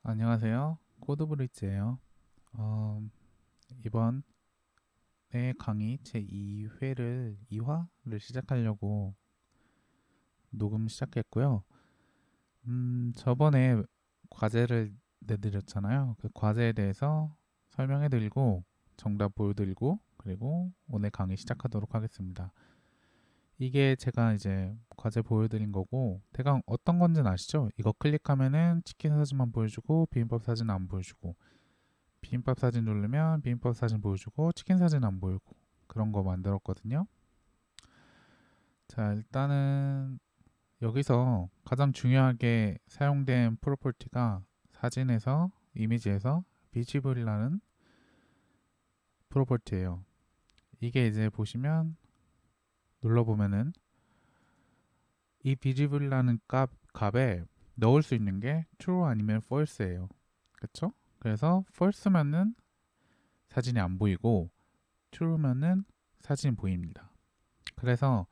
안녕하세요. 코드브릿지예요. 이번에 강의 제2회를 2화를 시작하려고 녹음 시작했고요. 저번에 과제를 내드렸잖아요. 그 과제에 대해서 설명해드리고 정답 보여드리고 그리고 오늘 강의 시작하도록 하겠습니다. 이게 제가 이제 과제 보여드린 거고 대강 어떤 건지는 아시죠? 이거 클릭하면은 치킨 사진만 보여주고 비빔밥 사진은 안 보여주고 비빔밥 사진 누르면 비빔밥 사진 보여주고 치킨 사진 안 보이고 그런 거 만들었거든요. 자, 일단은 여기서 가장 중요하게 사용된 프로퍼티가 사진에서 이미지에서 비지블이라는 프로퍼티예요. 이게 이제 보시면 눌러보면은 이 비지블이라는 값에 넣을 수 있는 게 true 아니면 false예요. 그쵸? 그래서 false면은 사진이 안 보이고 true면은 사진이 보입니다. 그래서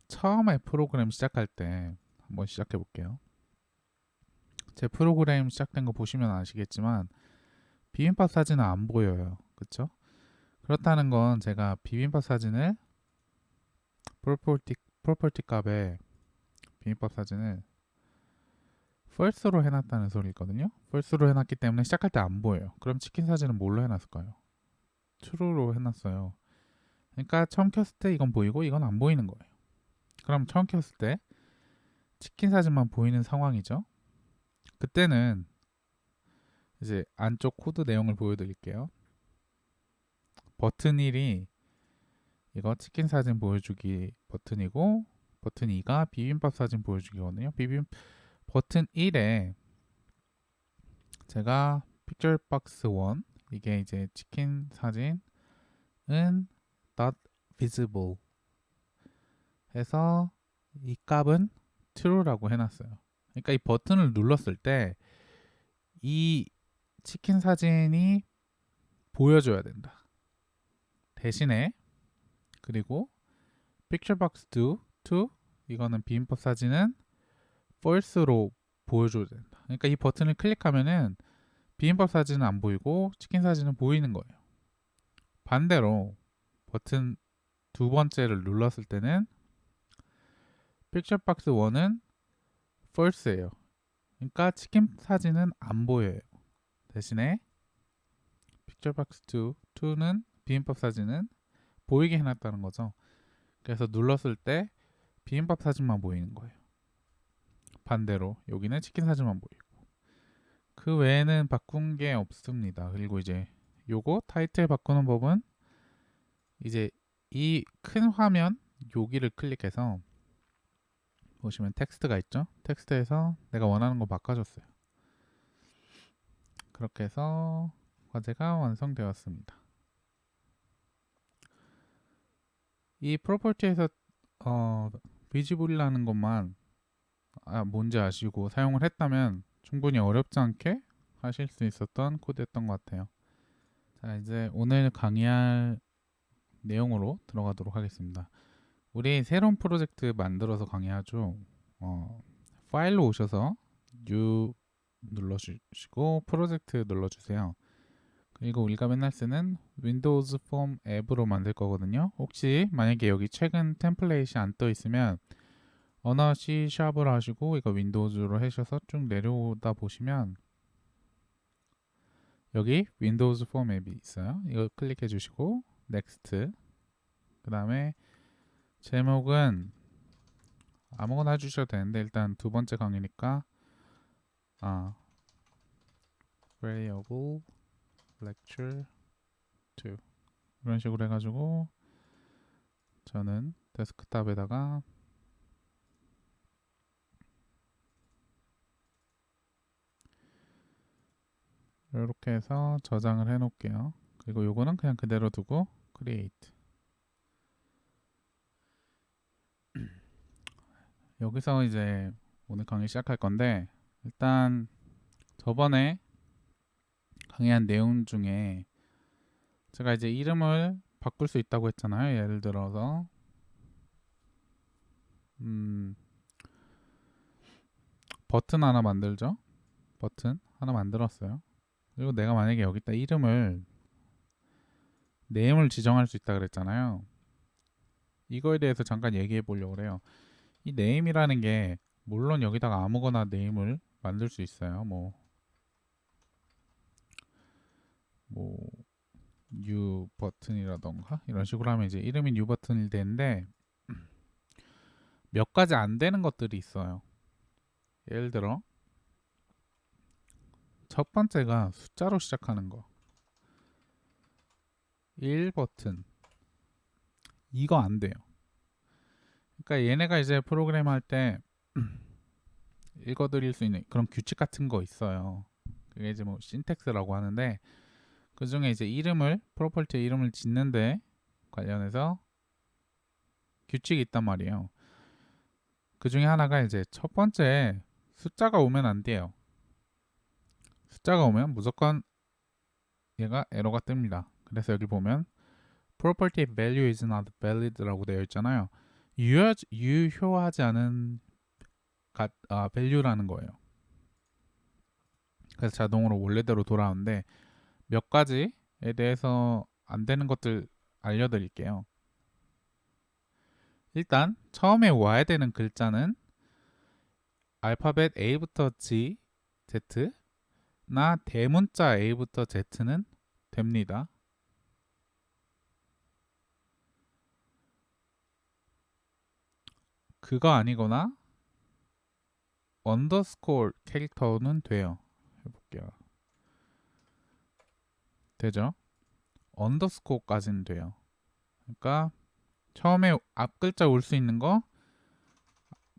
처음에 프로그램 시작할 때 한번 시작해 볼게요. 제 프로그램 시작된 거 보시면 아시겠지만 비빔밥 사진은 안 보여요. 그쵸? 그렇다는 건 제가 비빔밥 사진을 프로퍼티 값에 비빔밥 사진을 false로 해놨다는 소리거든요. false로 해놨기 때문에 시작할 때 안 보여요. 그럼 치킨 사진은 뭘로 해놨을까요? true로 해놨어요. 그러니까 처음 켰을 때 이건 보이고 이건 안 보이는 거예요. 그럼 처음 켰을 때 치킨 사진만 보이는 상황이죠. 그때는 이제 안쪽 코드 내용을 보여드릴게요. 버튼 1이 이거 치킨 사진 보여주기 버튼이고 버튼 2가 비빔밥 사진 보여주기거든요. 버튼 1에 제가 픽처 박스 1 이게 이제 치킨 사진은 not visible 해서 이 값은 true라고 해놨어요. 그러니까 이 버튼을 눌렀을 때 이 치킨 사진이 보여줘야 된다. 대신에 그리고 픽처 박스 2 이거는 비빔밥 사진은 false로 보여줘야 된다. 그러니까 이 버튼을 클릭하면은 비빔밥 사진은 안 보이고 치킨 사진은 보이는 거예요. 반대로 버튼 두 번째를 눌렀을 때는 픽처 박스 1은 false예요. 그러니까 치킨 사진은 안 보여요. 대신에 픽처 박스 2는 비빔밥 사진은 보이게 해놨다는 거죠. 그래서 눌렀을 때 비빔밥 사진만 보이는 거예요. 반대로 여기는 치킨 사진만 보이고 그 외에는 바꾼 게 없습니다. 그리고 이제 요거 타이틀 바꾸는 법은 이제 이 큰 화면 여기를 클릭해서 보시면 텍스트가 있죠. 텍스트에서 내가 원하는 거 바꿔줬어요. 그렇게 해서 과제가 완성되었습니다. 이 프로퍼티에서 비지블이라는 것만 뭔지 아시고 사용을 했다면 충분히 어렵지 않게 하실 수 있었던 코드였던 것 같아요. 자, 이제 오늘 강의할 내용으로 들어가도록 하겠습니다. 우리 새로운 프로젝트 만들어서 강의하죠. 파일로 오셔서 New 눌러주시고 프로젝트 눌러주세요. 그리고 우리가 맨날 쓰는 윈도우즈 폼 앱으로 만들 거거든요. 혹시 만약에 여기 최근 템플레이트 안 떠 있으면 언어 C# 샵으로 하시고 이거 윈도우즈로 하셔서 쭉 내려오다 보시면 여기 윈도우즈 폼 앱이 있어요. 이거 클릭해 주시고 넥스트 그 다음에 제목은 아무거나 해주셔도 되는데 일단 두 번째 강의니까 variable lecture 2 이런 식으로 해가지고 저는 데스크탑에다가 이렇게 해서 저장을 해 놓을게요. 그리고 요거는 그냥 그대로 두고 create 여기서 이제 오늘 강의 시작할 건데 일단 저번에 강의한 내용 중에 제가 이제 이름을 바꿀 수 있다고 했잖아요. 예를 들어서 버튼 하나 만들죠. 버튼 하나 만들었어요. 그리고 내가 만약에 여기다 이름을 네임을 지정할 수 있다 그랬잖아요. 이거에 대해서 잠깐 얘기해 보려고 해요. 이 네임이라는 게 물론 여기다가 아무거나 네임을 만들 수 있어요. 뭐 new 버튼이라던가 이런 식으로 하면 이제 이름이 new 버튼이 되는데 몇 가지 안 되는 것들이 있어요. 예를 들어 첫 번째가 숫자로 시작하는 거. 1 버튼. 이거 안 돼요. 그러니까 얘네가 이제 프로그램 할 때 읽어드릴 수 있는 그런 규칙 같은 거 있어요. 그게 이제 뭐 신텍스라고 하는데 그 중에 이제 이름을 프로퍼티 이름을 짓는데 관련해서 규칙이 있단 말이에요. 그 중에 하나가 이제 첫 번째 숫자가 오면 안 돼요. 숫자가 오면 무조건 얘가 에러가 뜹니다. 그래서 여기 보면 property value is not valid라고 되어 있잖아요. 유효하지 않은 value라는 거예요. 그래서 자동으로 원래대로 돌아오는데 몇 가지에 대해서 안 되는 것들 알려드릴게요. 일단 처음에 와야 되는 글자는 알파벳 A부터 G, Z나 대문자 A부터 Z는 됩니다. 그거 아니거나 언더스코어 캐릭터는 돼요. 해볼게요. 되죠? 언더스코어까지는 돼요. 그러니까 처음에 앞 글자 올 수 있는 거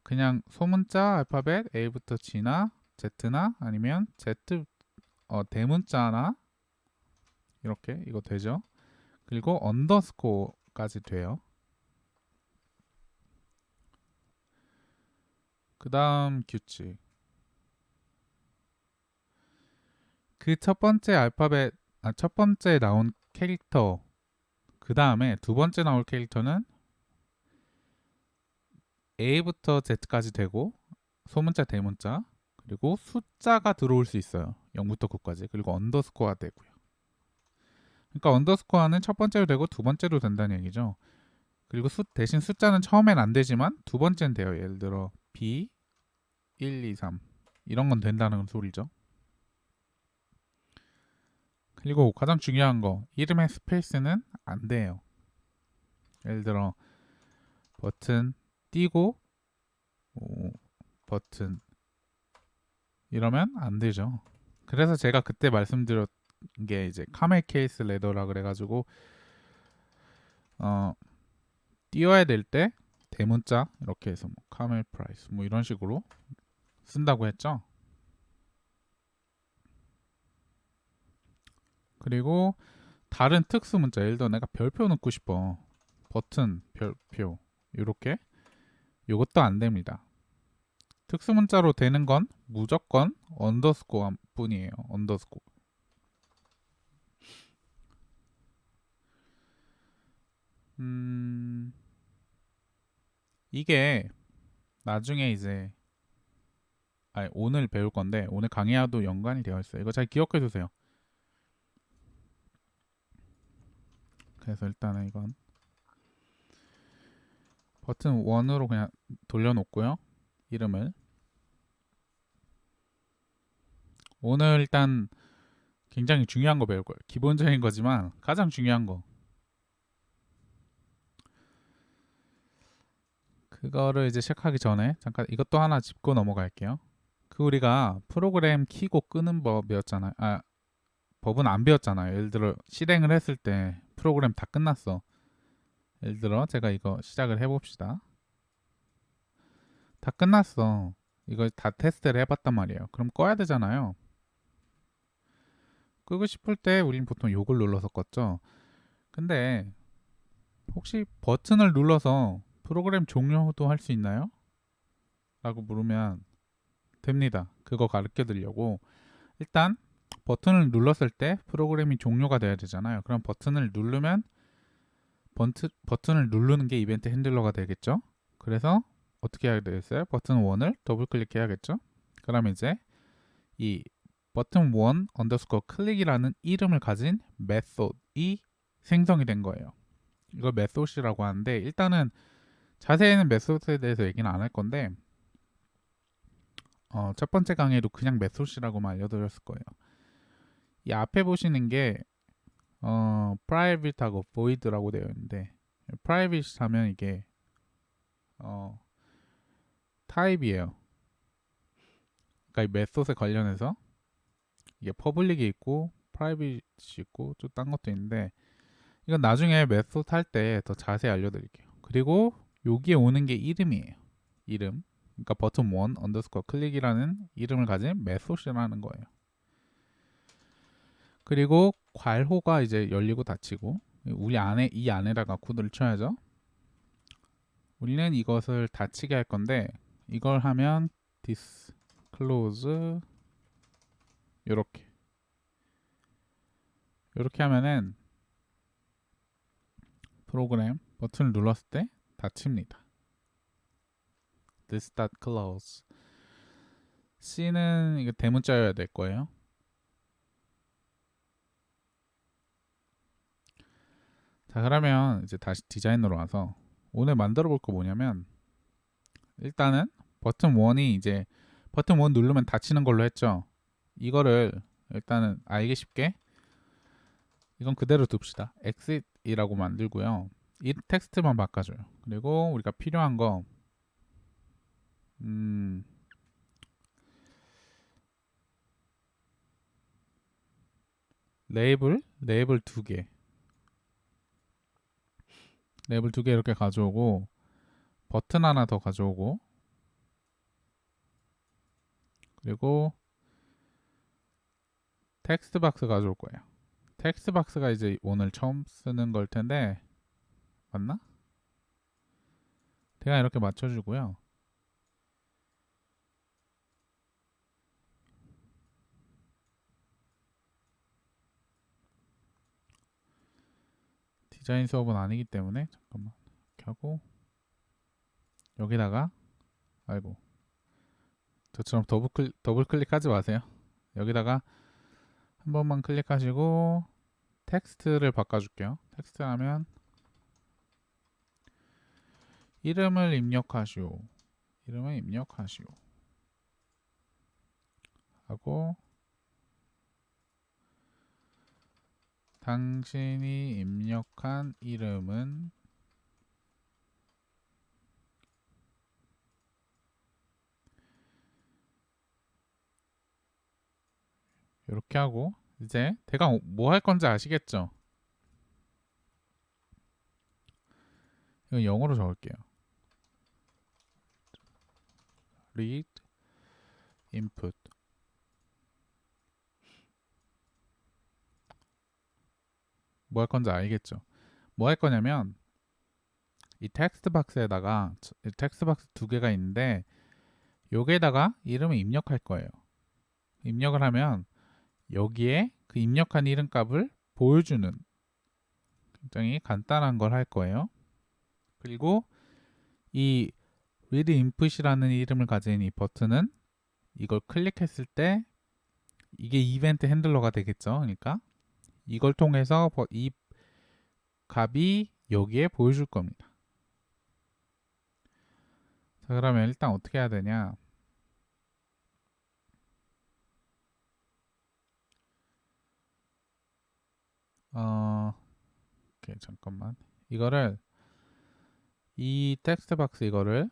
그냥 소문자 알파벳 A부터 G나 Z나 아니면 Z 대문자나 이렇게 이거 되죠? 그리고 언더스코어까지 돼요. 그 다음 규칙. 그 첫 번째 알파벳, 첫 번째 나온 캐릭터, 그 다음에 두 번째 나올 캐릭터는 A부터 Z까지 되고, 소문자, 대문자, 그리고 숫자가 들어올 수 있어요. 0부터 9까지. 그리고 언더스코어 되고요. 그러니까 언더스코어는 첫 번째로 되고 두 번째로 된다는 얘기죠. 그리고 대신 숫자는 처음엔 안 되지만 두 번째는 돼요. 예를 들어 B, 1, 2, 3 이런 건 된다는 소리죠. 그리고 가장 중요한 거 이름의 스페이스는 안 돼요. 예를 들어 버튼 띄고 버튼 이러면 안 되죠. 그래서 제가 그때 말씀드렸 게 이제 카멜 케이스 레더라 그래가지고 띄워야 될 때 대문자 이렇게 해서 뭐 카멜 프라이스 뭐 이런 식으로 쓴다고 했죠. 그리고 다른 특수 문자 예를 들어 내가 별표 넣고 싶어. 버튼 별표 이렇게 이것도 안 됩니다. 특수 문자로 되는 건 무조건 언더스코어 뿐이에요. 언더스코어. 이게 나중에 이제 오늘 배울 건데 오늘 강의와도 연관이 되어 있어요. 이거 잘 기억해 두세요. 그래서 일단은 이건 버튼 1으로 그냥 돌려놓고요. 이름을 오늘 일단 굉장히 중요한 거 배울 거예요. 기본적인 거지만 가장 중요한 거 그거를 이제 시작하기 전에 잠깐 이것도 하나 짚고 넘어갈게요. 그 우리가 프로그램 키고 끄는 법 배웠잖아요. 법은 안 배웠잖아요. 예를 들어 실행을 했을 때 프로그램 다 끝났어. 예를 들어 제가 이거 시작을 해봅시다. 다 끝났어. 이거 다 테스트를 해봤단 말이에요. 그럼 꺼야 되잖아요. 끄고 싶을 때 우린 보통 요걸 눌러서 껐죠. 근데 혹시 버튼을 눌러서 프로그램 종료도 할 수 있나요? 라고 물으면 됩니다. 그거 가르쳐 드리려고 일단 버튼을 눌렀을 때 프로그램이 종료가 돼야 되잖아요. 그럼 버튼을 누르면 버튼을 누르는 게 이벤트 핸들러가 되겠죠. 그래서 어떻게 해야 되겠어요? 버튼 1을 더블 클릭해야겠죠. 그럼 이제 이 button 1 underscore click이라는 이름을 가진 메소드이 생성이 된 거예요. 이걸 메소드라고 하는데 일단은 자세히는 메소드에 대해서 얘기는 안 할 건데 첫 번째 강의에도 그냥 메소드라고만 알려드렸을 거예요. 이 앞에 보시는 게 private하고 void라고 되어 있는데 private 하면 이게 타입이에요. 그러니까 이 메소드에 관련해서 이게 퍼블릭이 있고 프라이빗이 있고 또 딴 것도 있는데 이건 나중에 메소드 할 때 더 자세히 알려드릴게요. 그리고 여기에 오는 게 이름이에요. 이름. 그러니까 button1 underscore click이라는 이름을 가진 메소드라는 거예요. 그리고 괄호가 이제 열리고 닫히고 우리 안에 이 안에다가 코드를 쳐야죠. 우리는 이것을 닫히게 할 건데 이걸 하면 this close 요렇게 하면은 프로그램 버튼을 눌렀을 때 닫힙니다. this dot close C는 이거 대문자여야 될 거예요. 자, 그러면 이제 다시 디자인으로 와서 오늘 만들어 볼 거 뭐냐면 일단은 버튼 1이 이제 버튼 1 누르면 닫히는 걸로 했죠. 이거를 일단은 알기 쉽게 이건 그대로 둡시다. exit이라고 만들고요. 이 텍스트만 바꿔줘요. 그리고 우리가 필요한 거 레이블 2개 레이블 2개 이렇게 가져오고 버튼 하나 더 가져오고 그리고 텍스트 박스 가져올 거예요. 텍스트 박스가 이제 오늘 처음 쓰는 걸 텐데 맞나? 대강 이렇게 맞춰주고요. 디자인 수업은 아니기 때문에 잠깐만 이렇게 하고 여기다가 아이고 저처럼 더블 클릭하지 마세요. 여기다가 한 번만 클릭하시고 텍스트를 바꿔줄게요. 텍스트 하면 이름을 입력하시오. 이름을 입력하시오. 하고 당신이 입력한 이름은 이렇게 하고 이제 대강 뭐 할 건지 아시겠죠? 이거 영어로 적을게요. read input 뭐 할 건지 알겠죠? 뭐 할 거냐면 이 텍스트 박스에다가 텍스트 박스 2개가 있는데 여기에다가 이름을 입력할 거예요. 입력을 하면 여기에 그 입력한 이름 값을 보여주는 굉장히 간단한 걸 할 거예요. 그리고 이 read input이라는 이름을 가진 이 버튼은 이걸 클릭했을 때 이게 이벤트 핸들러가 되겠죠. 그러니까 이걸 통해서 이 값이 여기에 보여줄 겁니다. 자, 그러면 일단 어떻게 해야 되냐? 오케이, 잠깐만. 이거를 이 텍스트 박스 이거를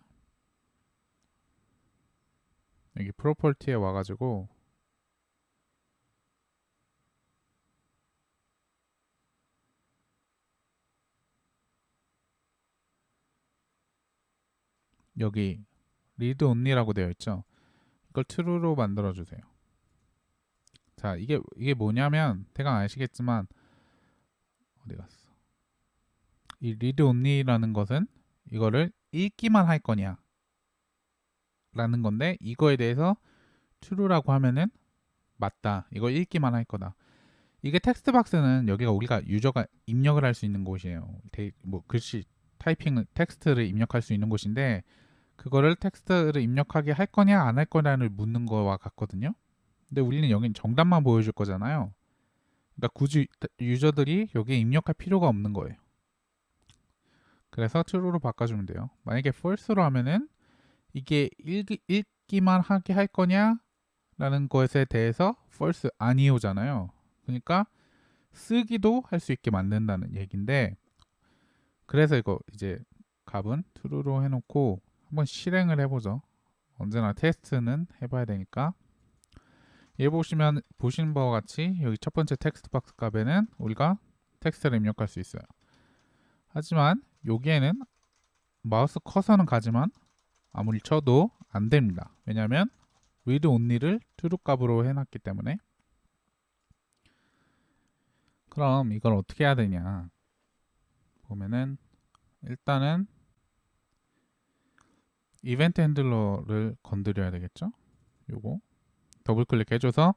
여기 프로퍼티에 와가지고 여기 read only라고 되어 있죠. 이걸 true로 만들어 주세요. 자, 이게 뭐냐면 대강 아시겠지만 어디 갔어? 이 read only라는 것은 이거를 읽기만 할 거냐 라는 건데 이거에 대해서 true라고 하면은 맞다. 이거 읽기만 할 거다. 이게 텍스트 박스는 여기가 우리가 유저가 입력을 할 수 있는 곳이에요. 뭐 글씨 타이핑을 텍스트를 입력할 수 있는 곳인데 그거를 텍스트를 입력하게 할 거냐 안 할 거냐를 묻는 거와 같거든요. 근데 우리는 여긴 정답만 보여줄 거잖아요. 그러니까 굳이 유저들이 여기에 입력할 필요가 없는 거예요. 그래서 true로 바꿔주면 돼요. 만약에 false로 하면은 이게 읽기만 하게 할 거냐 라는 것에 대해서 false 아니오잖아요. 그러니까 쓰기도 할 수 있게 만든다는 얘기인데, 그래서 이거 이제 값은 true로 해놓고 한번 실행을 해보죠. 언제나 테스트는 해봐야 되니까. 얘 보시는 바와 같이 여기 첫 번째 텍스트 박스 값에는 우리가 텍스트를 입력할 수 있어요. 하지만 여기에는 마우스 커서는 가지만 아무리 쳐도 안 됩니다. 왜냐하면 read only를 true 값으로 해놨기 때문에. 그럼 이걸 어떻게 해야 되냐 보면은, 일단은 이벤트 핸들러를 건드려야 되겠죠. 요거 더블 클릭해줘서,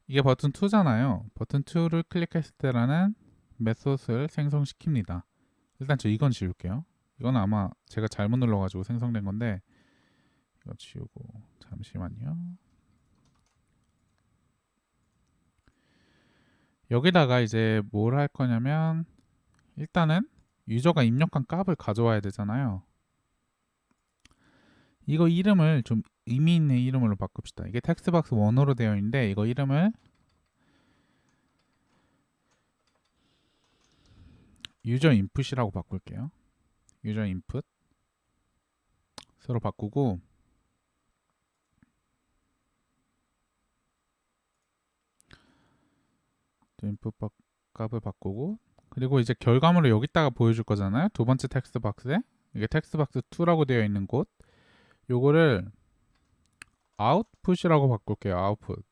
이게 버튼 2잖아요. 버튼 2를 클릭했을 때라는 메소드를 생성시킵니다. 일단 저 이건 지울게요. 이건 아마 제가 잘못 눌러가지고 생성된 건데, 이거 지우고, 잠시만요. 여기다가 이제 뭘 할 거냐면, 일단은 유저가 입력한 값을 가져와야 되잖아요. 이거 이름을 좀 의미 있는 이름으로 바꿉시다. 이게 텍스트박스 1으로 되어 있는데, 이거 이름을 유저 인풋이라고 바꿀게요. 유저 인풋 서로 바꾸고, 인풋 값을 바꾸고, 그리고 이제 결과물을 여기다가 보여줄 거잖아요. 두 번째 텍스트 박스에 이게 텍스트 박스 2라고 되어 있는 곳, 요거를 아웃풋이라고 바꿀게요. 아웃풋.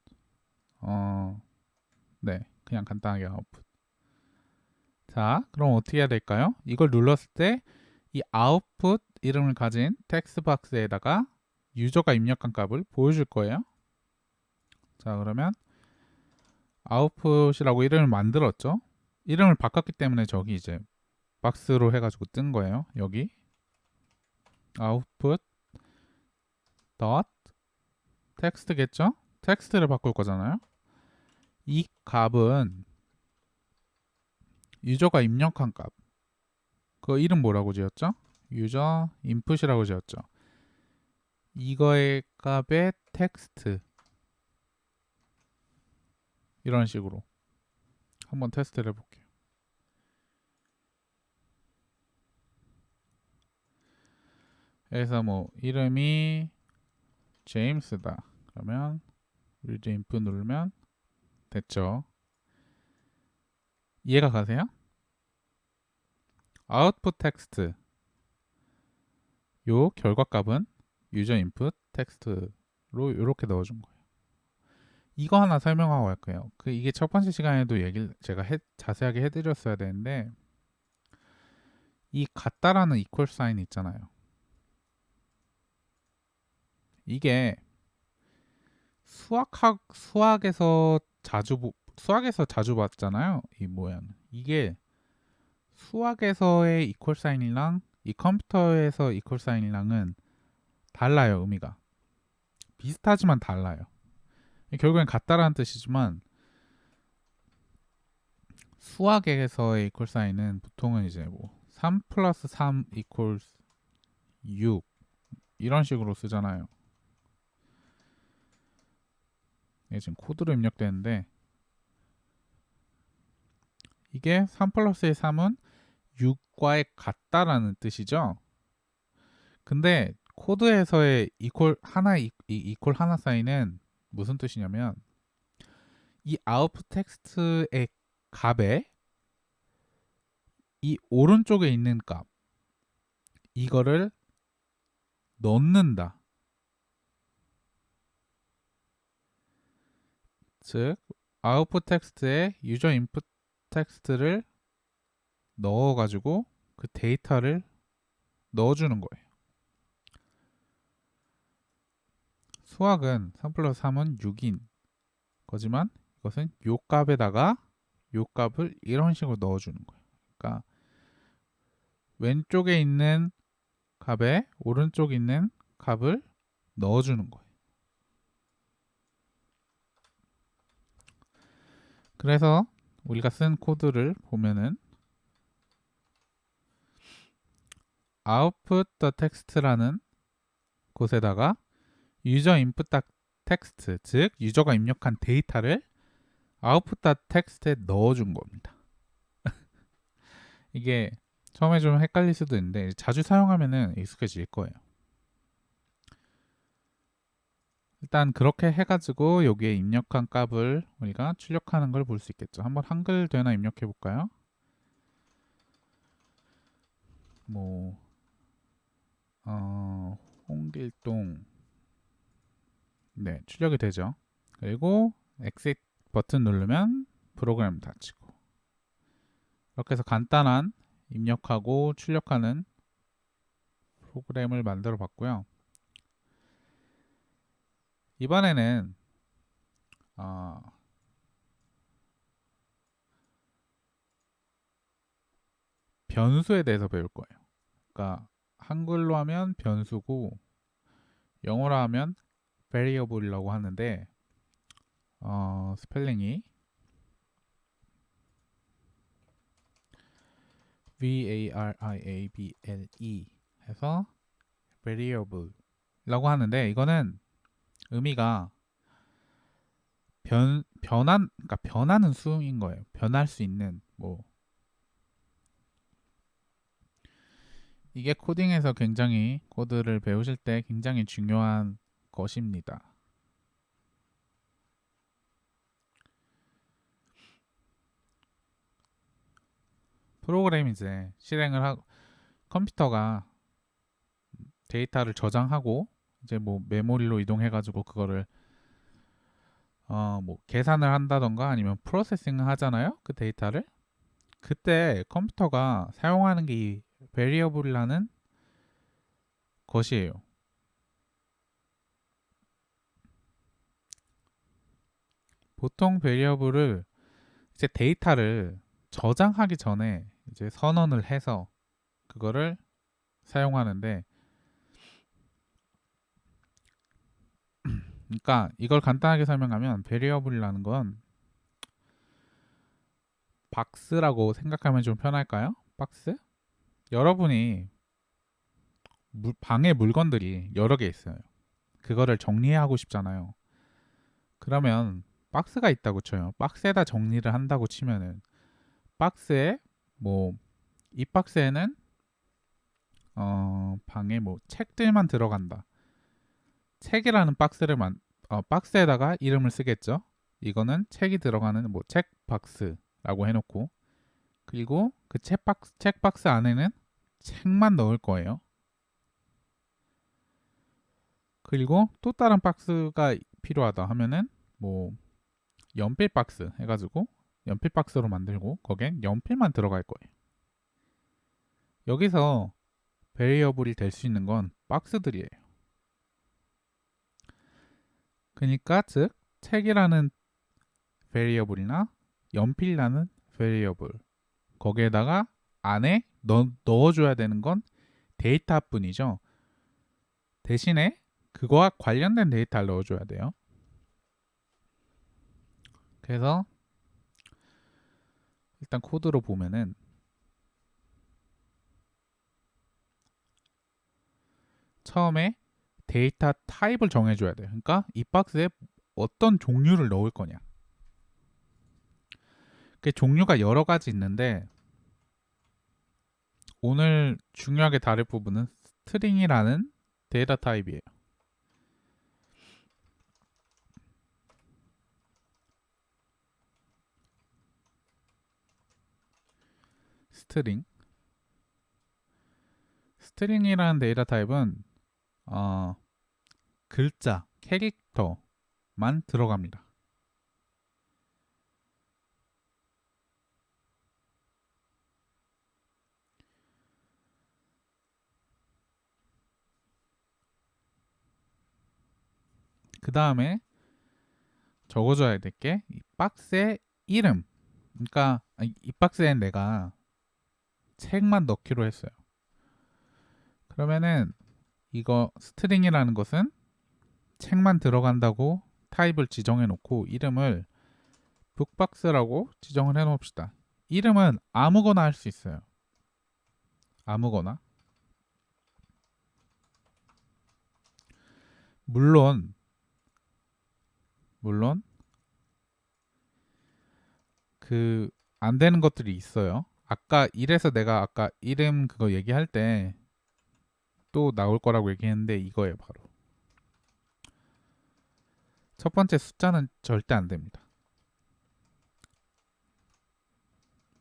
네, 그냥 간단하게 아웃풋. 자, 그럼 어떻게 해야 될까요? 이걸 눌렀을 때 이 아웃풋 이름을 가진 텍스트 박스에다가 유저가 입력한 값을 보여줄 거예요. 자, 그러면 아웃풋이라고 이름을 만들었죠. 이름을 바꿨기 때문에 저기 이제 박스로 해가지고 뜬 거예요. 여기 아웃풋 덧 텍스트겠죠? 텍스트를 바꿀 거잖아요. 이 값은 유저가 입력한 값. 그 이름 뭐라고 지었죠? 유저 인풋이라고 지었죠. 이거의 값의 텍스트. 이런 식으로 한번 테스트를 해볼게요. 그래서 뭐 이름이 제임스다. 그러면 유저 인풋 누르면 됐죠. 이해가 가세요? 아웃풋 텍스트, 요 결과값은 유저 인풋 텍스트로 이렇게 넣어준 거예요. 이거 하나 설명하고 갈게요. 이게 첫 번째 시간에도 얘기를 제가 자세하게 해드렸어야 되는데, 이 같다라는 이퀄 사인 있잖아요. 이게 수학에서 자주 봤잖아요. 이 모양. 이게 수학에서의 이퀄 사인이랑 이 컴퓨터에서 이퀄 사인이랑은 달라요. 의미가 비슷하지만 달라요. 결국엔 같다라는 뜻이지만, 수학에서의 이퀄 사인은 보통은 이제 뭐 3 플러스 3 이퀄 6 이런 식으로 쓰잖아요. 이게 지금 코드로 입력되는데, 이게 3 플러스의 3은 6과의 같다라는 뜻이죠. 근데 코드에서의 이퀄 하나 사인은 무슨 뜻이냐면, 이 아웃풋 텍스트의 값에 이 오른쪽에 있는 값, 이거를 넣는다. 즉 아웃풋 텍스트에 유저 인풋 텍스트를 넣어가지고 그 데이터를 넣어주는 거예요. 수학은 3 플러스 3은 6인 거지만, 이것은 요 값에다가 요 값을 이런 식으로 넣어주는 거예요. 그러니까 왼쪽에 있는 값에 오른쪽에 있는 값을 넣어주는 거예요. 그래서 우리가 쓴 코드를 보면은 output the text라는 곳에다가 user input the text, 즉 유저가 입력한 데이터를 output the text에 넣어준 겁니다. 이게 처음에 좀 헷갈릴 수도 있는데 자주 사용하면은 익숙해질 거예요. 일단 그렇게 해가지고 여기에 입력한 값을 우리가 출력하는 걸 볼 수 있겠죠. 한번 한글 되나 입력해 볼까요? 뭐 홍길동, 네, 출력이 되죠. 그리고 exit 버튼 누르면 프로그램 닫히고, 이렇게 해서 간단한 입력하고 출력하는 프로그램을 만들어 봤고요. 이번에는 변수에 대해서 배울 거예요. 그러니까 한글로 하면 변수고 영어로 하면 variable이라고 하는데 스펠링이 variable 해서 variable라고 하는데, 이거는 의미가 그러니까 변하는 수인 거예요. 변할 수 있는, 뭐 이게 코딩에서 굉장히, 코드를 배우실 때 굉장히 중요한 것입니다. 프로그램 이제 실행을 하고, 컴퓨터가 데이터를 저장하고 이제 뭐 메모리로 이동해 가지고 그거를 뭐 계산을 한다던가 아니면 프로세싱을 하잖아요. 그 데이터를. 그때 컴퓨터가 사용하는 게 이 variable이라는 것이에요. 보통 variable을 이제 데이터를 저장하기 전에 이제 선언을 해서 그거를 사용하는데, 그러니까 이걸 간단하게 설명하면 variable이라는 건 박스라고 생각하면 좀 편할까요? 박스? 여러분이 방에 물건들이 여러 개 있어요. 그거를 정리하고 싶잖아요. 그러면 박스가 있다고 쳐요. 박스에다 정리를 한다고 치면은 박스에 뭐 이 박스에는 방에 뭐 책들만 들어간다. 책이라는 박스에다가 이름을 쓰겠죠. 이거는 책이 들어가는 뭐 책 박스라고 해놓고, 그리고 그 책 박스 안에는 책만 넣을 거예요. 그리고 또 다른 박스가 필요하다 하면은 뭐 연필 박스 해가지고 연필 박스로 만들고 거기엔 연필만 들어갈 거예요. 여기서 베리어블이 될 수 있는 건 박스들이에요. 그러니까 즉 책이라는 베리어블이나 연필이라는 베리어블, 거기에다가 안에 넣어줘야 되는 건 데이터뿐이죠. 대신에 그거와 관련된 데이터를 넣어줘야 돼요. 그래서 일단 코드로 보면은 처음에 데이터 타입을 정해줘야 돼요. 그러니까 이 박스에 어떤 종류를 넣을 거냐. 그 종류가 여러 가지 있는데 오늘 중요하게 다룰 부분은 스트링이라는 데이터 타입이에요. 스트링이라는 데이터 타입은 글자, 캐릭터만 들어갑니다. 그 다음에 적어줘야 될 게 이 박스의 이름. 그러니까 이 박스엔 내가 책만 넣기로 했어요. 그러면은 이거 스트링이라는 것은 책만 들어간다고 타입을 지정해 놓고 이름을 북박스라고 지정을 해 놓읍시다. 이름은 아무거나 할 수 있어요. 아무거나. 물론 그 안 되는 것들이 있어요. 이래서 내가 아까 이름 그거 얘기할 때 또 나올 거라고 얘기했는데 이거예요, 바로. 첫 번째 숫자는 절대 안 됩니다.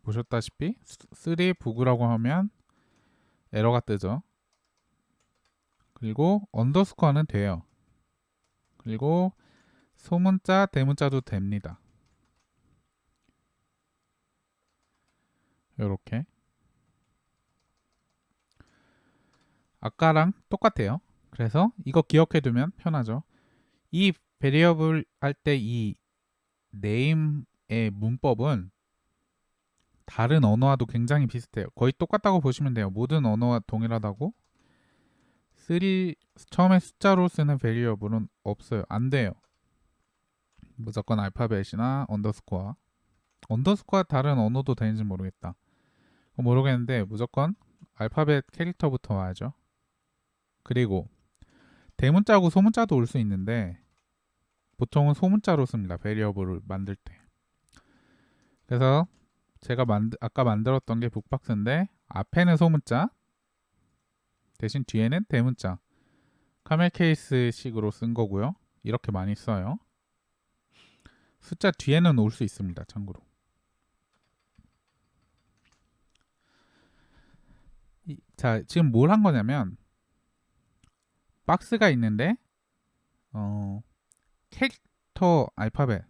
보셨다시피 3 북이라고 하면 에러가 뜨죠. 그리고 언더스코어는 돼요. 그리고 소문자, 대문자도 됩니다. 이렇게 아까랑 똑같아요. 그래서 이거 기억해 두면 편하죠. 이 베리어블 할 때 이 네임의 문법은 다른 언어와도 굉장히 비슷해요. 거의 똑같다고 보시면 돼요. 모든 언어와 동일하다고. 처음에 숫자로 쓰는 베리어블은 없어요. 안 돼요. 무조건 알파벳이나 언더스코어. 언더스코어 다른 언어도 되는지 모르겠다. 모르겠는데 무조건 알파벳 캐릭터부터 와야죠. 그리고 대문자고 소문자도 올 수 있는데 보통은 소문자로 씁니다. 베리어블을 만들 때. 그래서 제가 아까 만들었던 게 북박스인데 앞에는 소문자 대신 뒤에는 대문자. 카멜 케이스 식으로 쓴 거고요. 이렇게 많이 써요. 숫자 뒤에는 올 수 있습니다. 참고로. 자, 지금 뭘 한 거냐면 박스가 있는데 캐릭터 알파벳만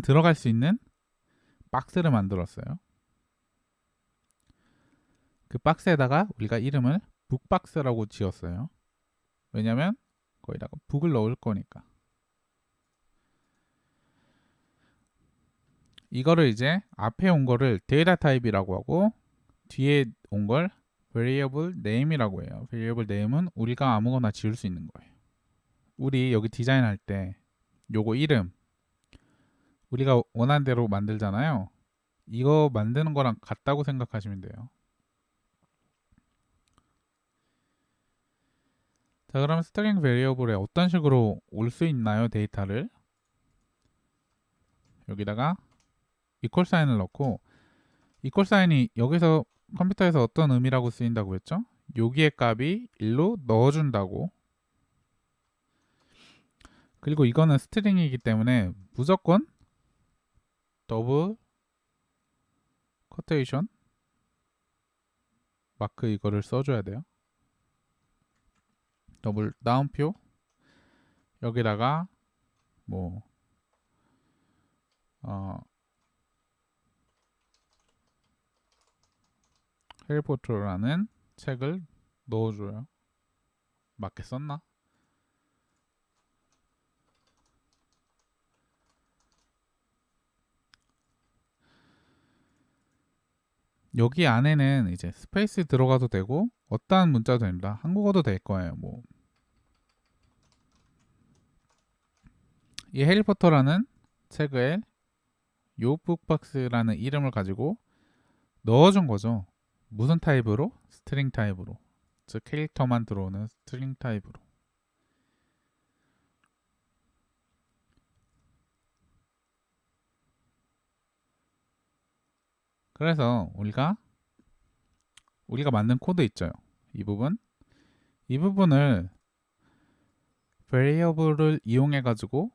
들어갈 수 있는 박스를 만들었어요. 그 박스에다가 우리가 이름을 북박스라고 지었어요. 왜냐면 거기다가 북을 넣을 거니까. 이거를 이제 앞에 온 거를 데이터 타입이라고 하고 뒤에 온 걸 variable name이라고 해요. variable name은 우리가 아무거나 지을 수 있는 거예요. 우리 여기 디자인할 때 요거 이름 우리가 원하는 대로 만들잖아요. 이거 만드는 거랑 같다고 생각하시면 돼요. 자, 그럼 스트링 베리어블에 어떤 식으로 올 수 있나요? 데이터를 여기다가 이퀄 사인을 넣고 이퀄 사인이 여기서 컴퓨터에서 어떤 의미라고 쓰인다고 했죠? 여기의 값이 1로 넣어준다고. 그리고 이거는 스트링이기 때문에 무조건 더블 커테이션 마크 이거를 써줘야 돼요. 더블 다운표 여기다가 뭐 해리포터라는 책을 넣어줘요. 맞게 썼나? 여기 안에는 이제 스페이스 들어가도 되고 어떠한 문자도 됩니다. 한국어도 될 거예요. 뭐 이 해리포터라는 책에 요 북박스라는 이름을 가지고 넣어준 거죠. 무슨 타입으로? 스트링 타입으로. 즉 캐릭터만 들어오는 스트링 타입으로. 그래서 우리가 만든 코드 있죠. 이 부분을 variable을 이용해 가지고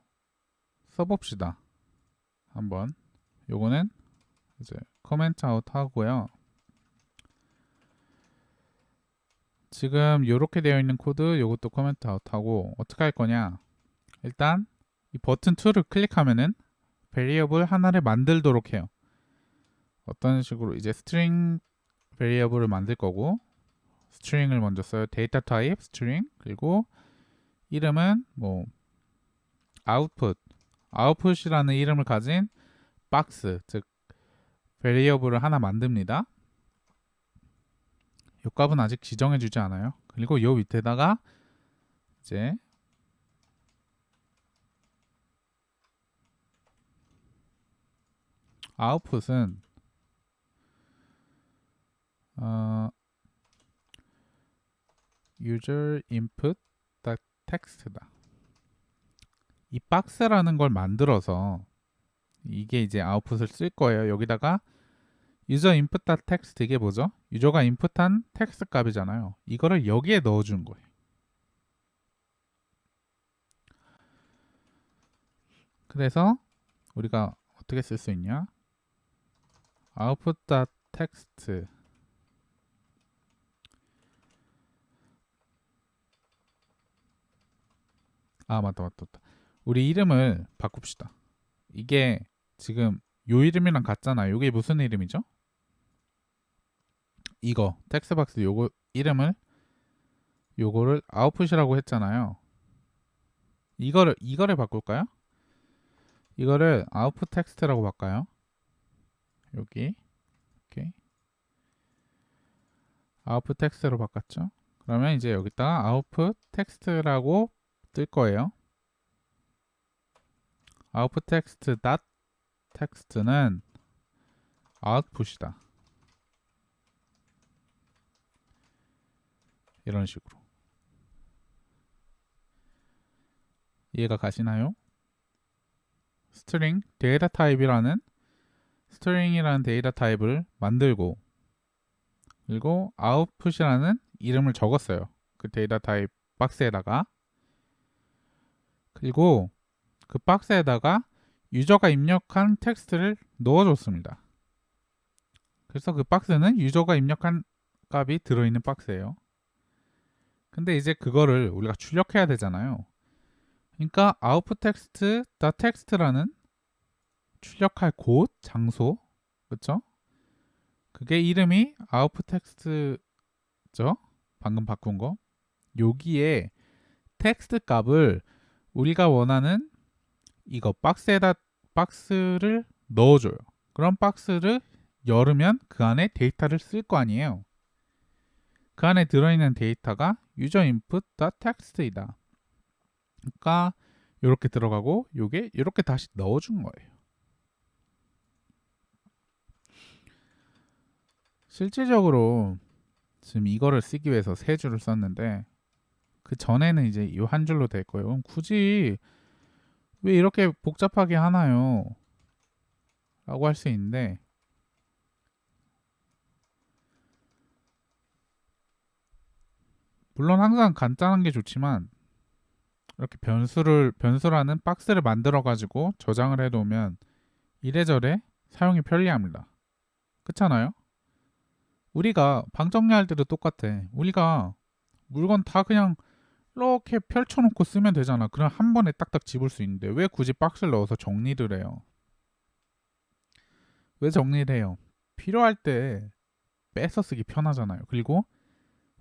써봅시다. 한번 요거는 이제 커멘트 아웃 하고요. 지금 이렇게 되어 있는 코드 요것도 커멘트 아웃 하고 어떻게 할 거냐? 일단 이 버튼 2를 클릭하면은 variable 하나를 만들도록 해요. 어떤 식으로 이제 string variable을 만들 거고 string을 먼저 써요. 데이터 타입 string 그리고 이름은 뭐 output이라는 이름을 가진 박스 즉 variable을 하나 만듭니다. 요 값은 아직 지정해 주지 않아요. 그리고 요 밑에다가 이제 아웃풋은 user input text다. 이 박스라는 걸 만들어서 이게 이제 아웃풋을 쓸 거예요. 여기다가 user input text 이게 뭐죠? 유저가 인풋한 텍스트 값이잖아요. 이거를 여기에 넣어준 거예요. 그래서 우리가 어떻게 쓸 수 있냐? output.text 맞다. 우리 이름을 바꿉시다. 이게 지금 요 이름이랑 같잖아요. 이게 무슨 이름이죠? 이거 텍스트박스 요거 이름을 요거를 아웃풋이라고 했잖아요. 이거를 바꿀까요? 이거를 아웃풋 텍스트라고 바꿔요. 여기 오케이. 아웃풋 텍스트로 바꿨죠. 그러면 이제 여기다가 아웃풋 텍스트라고 뜰 거예요. 아웃풋 텍스트 닷 텍스트는 아웃풋이다. 이런 식으로. 이해가 가시나요? 스트링 데이터 타입이라는 스트링이라는 데이터 타입을 만들고 그리고 아웃풋이라는 이름을 적었어요. 그 데이터 타입 박스에다가 그리고 그 박스에다가 유저가 입력한 텍스트를 넣어줬습니다. 그래서 그 박스는 유저가 입력한 값이 들어있는 박스예요. 근데 이제 그거를 우리가 출력해야 되잖아요. 그러니까 output text, .text라는 출력할 곳, 장소, 그쵸? 그게 이름이 output text죠? 방금 바꾼 거. 여기에 텍스트 값을 우리가 원하는 이거 박스를 넣어줘요. 그럼 박스를 열으면 그 안에 데이터를 쓸 거 아니에요. 그 안에 들어있는 데이터가 user input text이다. 그러니까 이렇게 들어가고 요게 이렇게 다시 넣어준 거예요. 실질적으로 지금 이거를 쓰기 위해서 세 줄을 썼는데 그 전에는 이제 이 한 줄로 될 거예요. 그럼 굳이 왜 이렇게 복잡하게 하나요? 라고 할 수 있는데 물론 항상 간단한 게 좋지만 이렇게 변수라는 박스를 만들어 가지고 저장을 해 놓으면 이래저래 사용이 편리합니다. 그렇잖아요? 우리가 방 정리할 때도 똑같아. 우리가 물건 다 그냥 이렇게 펼쳐놓고 쓰면 되잖아. 그럼 한 번에 딱딱 집을 수 있는데 왜 굳이 박스를 넣어서 정리를 해요? 왜 정리를 해요? 필요할 때 빼서 쓰기 편하잖아요. 그리고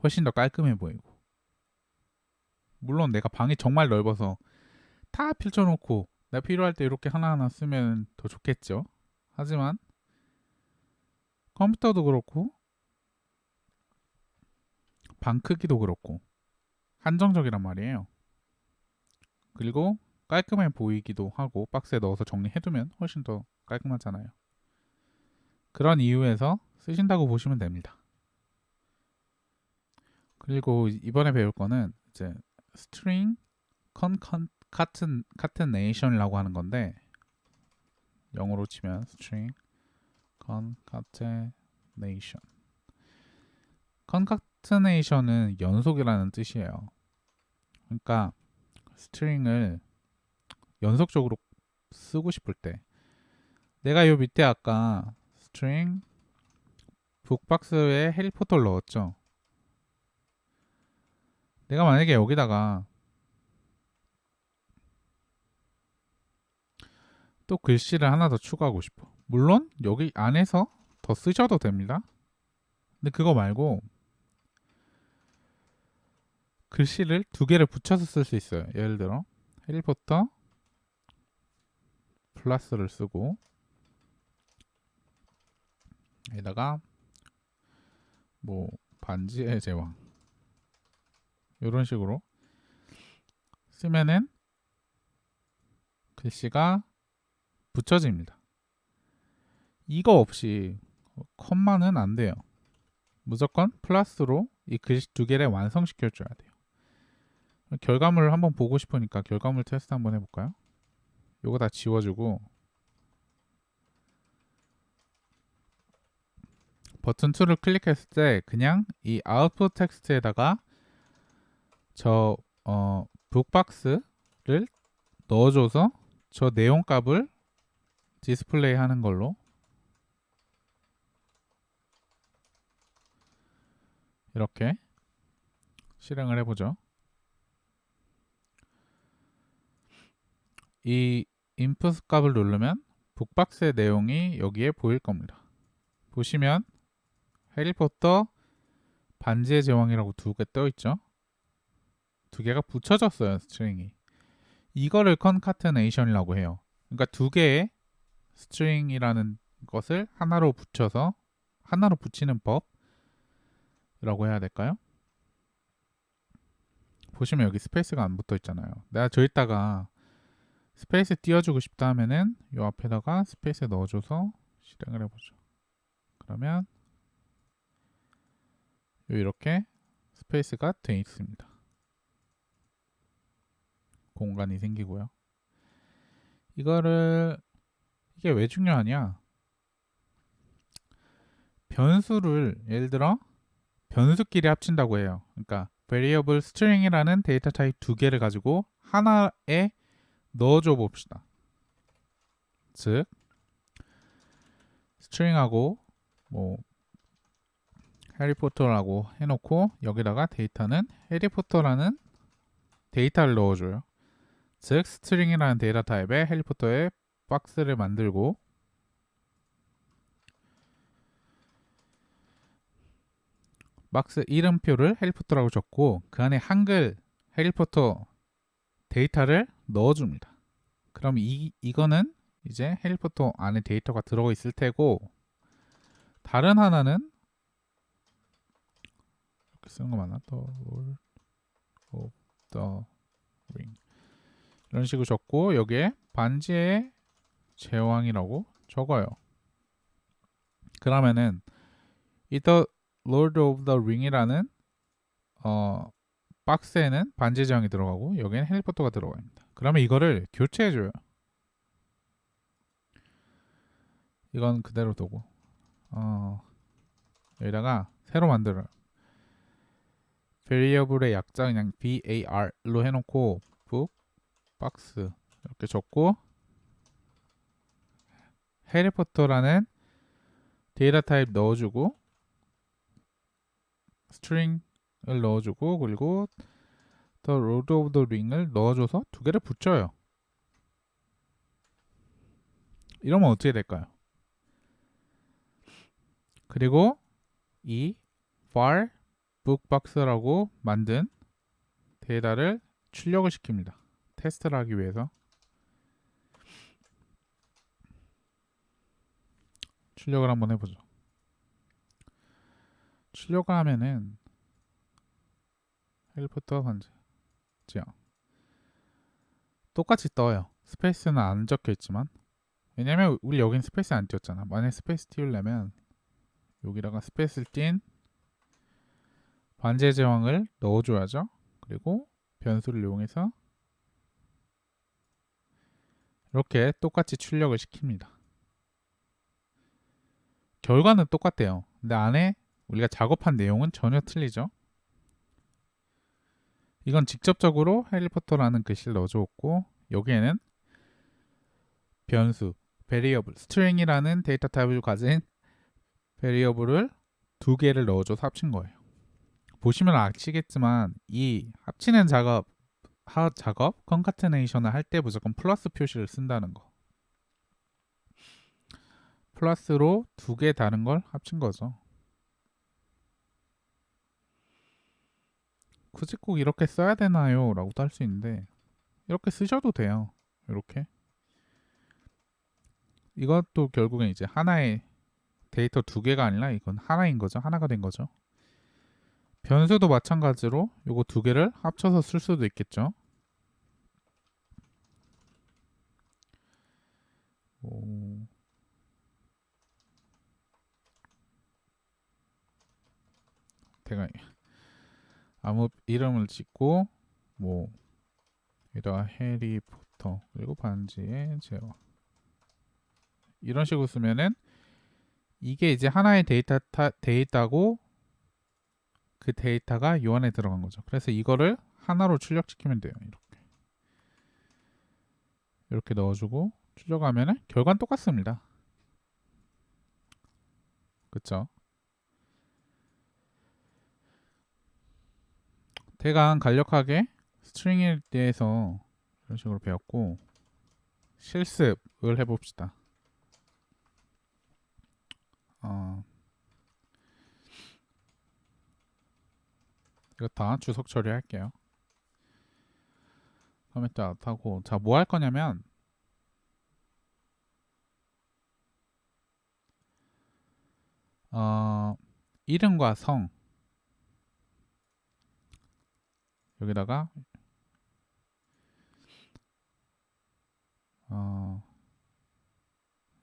훨씬 더 깔끔해 보이고. 물론 내가 방이 정말 넓어서 다 펼쳐놓고 내가 필요할 때 이렇게 하나하나 쓰면 더 좋겠죠. 하지만 컴퓨터도 그렇고 방 크기도 그렇고 한정적이란 말이에요. 그리고 깔끔해 보이기도 하고 박스에 넣어서 정리해두면 훨씬 더 깔끔하잖아요. 그런 이유에서 쓰신다고 보시면 됩니다. 그리고 이번에 배울 거는 이제 string concatenation이라고 하는 건데 영어로 치면 string concatenation. concatenation은 연속이라는 뜻이에요. 그러니까 string을 연속적으로 쓰고 싶을 때 내가 요 밑에 아까 string 북박스에 해리포터를 넣었죠. 내가 만약에 여기다가 또 글씨를 하나 더 추가하고 싶어. 물론 여기 안에서 더 쓰셔도 됩니다. 근데 그거 말고 글씨를 두 개를 붙여서 쓸 수 있어요. 예를 들어 해리포터 플러스를 쓰고 여기다가 뭐 반지의 제왕 이런 식으로 쓰면은 글씨가 붙여집니다. 이거 없이 컴마는 안 돼요. 무조건 플러스로 이 글씨 두 개를 완성시켜 줘야 돼요. 결과물을 한번 보고 싶으니까 결과물 테스트 한번 해볼까요? 요거 다 지워주고 버튼 2를 클릭했을 때 그냥 이 아웃풋 텍스트에다가 저 북박스를 넣어줘서 저 내용 값을 디스플레이 하는 걸로 이렇게 실행을 해보죠. 이 인풋 값을 누르면 북박스의 내용이 여기에 보일 겁니다. 보시면 해리포터 반지의 제왕이라고 두 개 떠 있죠. 두 개가 붙여졌어요, 스트링이. 이거를 컨카테네이션이라고 해요. 그러니까 두 개의 스트링이라는 것을 하나로 붙여서 하나로 붙이는 법이라고 해야 될까요? 보시면 여기 스페이스가 안 붙어 있잖아요. 내가 저기다가 스페이스 띄워주고 싶다 하면은 이 앞에다가 스페이스 넣어줘서 실행을 해보죠. 그러면 이렇게 스페이스가 되어 있습니다. 공간이 생기고요. 이게 왜 중요하냐? 변수를 예를 들어 변수끼리 합친다고 해요. 그러니까 variable string이라는 데이터 타입 두 개를 가지고 하나에 넣어줘 봅시다. 즉 string하고 뭐 해리포터라고 해놓고 여기다가 데이터는 해리포터라는 데이터를 넣어줘요. 즉 string이라는 데이터 타입에 해리포터의 박스를 만들고 박스 이름표를 해리포터라고 적고 그 안에 한글 해리포터 데이터를 넣어줍니다. 그럼 이거는 이제 해리포터 안에 데이터가 들어가 있을 테고 다른 하나는 이렇게 쓰는 거 맞나? The Lord of the Ring 이런 식으로 적고 여기에 반지의 제왕이라고 적어요. 그러면은 이 The Lord of the Ring이라는 박스에는 반지의 제왕이 들어가고 여기에는 해리포터가 들어갑니다. 그러면 이거를 교체해줘요. 이건 그대로 두고 여기다가 새로 만들어요. variable의 약자 그냥 var로 해놓고 book 박스 이렇게 적고 해리포터라는 데이터 타입 넣어주고 string을 넣어주고 그리고 the Lord of the Ring을 넣어줘서 두 개를 붙여요. 이러면 어떻게 될까요? 그리고 이 var bookbox라고 만든 데이터를 출력을 시킵니다. 테스트를 하기 위해서 출력을 한번 해보죠. 출력을 하면은 해리포터 반지 제왕 똑같이 떠요. 스페이스는 안 적혀 있지만 왜냐면 우리 여긴 스페이스 안 띄웠잖아. 만약에 스페이스 띄우려면 여기다가 스페이스를 띈 반지의 제왕을 넣어줘야죠. 그리고 변수를 이용해서 이렇게 똑같이 출력을 시킵니다. 결과는 똑같대요. 근데 안에 우리가 작업한 내용은 전혀 틀리죠. 이건 직접적으로 해리포터라는 글씨를 넣어줬고 여기에는 변수, variable, string이라는 데이터 타입을 가진 variable을 두 개를 넣어줘서 합친 거예요. 보시면 아시겠지만 이 합치는 작업, 컨카테네이션을 할 때 무조건 플러스 표시를 쓴다는 거. 플러스로 두 개 다른 걸 합친 거죠. 굳이 꼭 이렇게 써야 되나요? 라고도 할 수 있는데 이렇게 쓰셔도 돼요. 이렇게 이것도 결국엔 이제 하나의 데이터 두 개가 아니라 이건 하나인 거죠. 하나가 된 거죠. 변수도 마찬가지로 요거 두 개를 합쳐서 쓸 수도 있겠죠. 제가 아무 이름을 짓고 뭐 여기다가 해리포터 그리고 반지의 제왕 이런 식으로 쓰면은 이게 이제 하나의 데이터고 그 데이터가 요 안에 들어간 거죠. 그래서 이거를 하나로 출력시키면 돼요. 이렇게 넣어주고 출력하면은 결과는 똑같습니다. 그쵸? 대강 간략하게 스트링에 대해서 이런 식으로 배웠고 실습을 해봅시다. 이거 다 주석 처리할게요. 커멘트 아웃하고 자, 뭐 할 거냐면 이름과 성 여기다가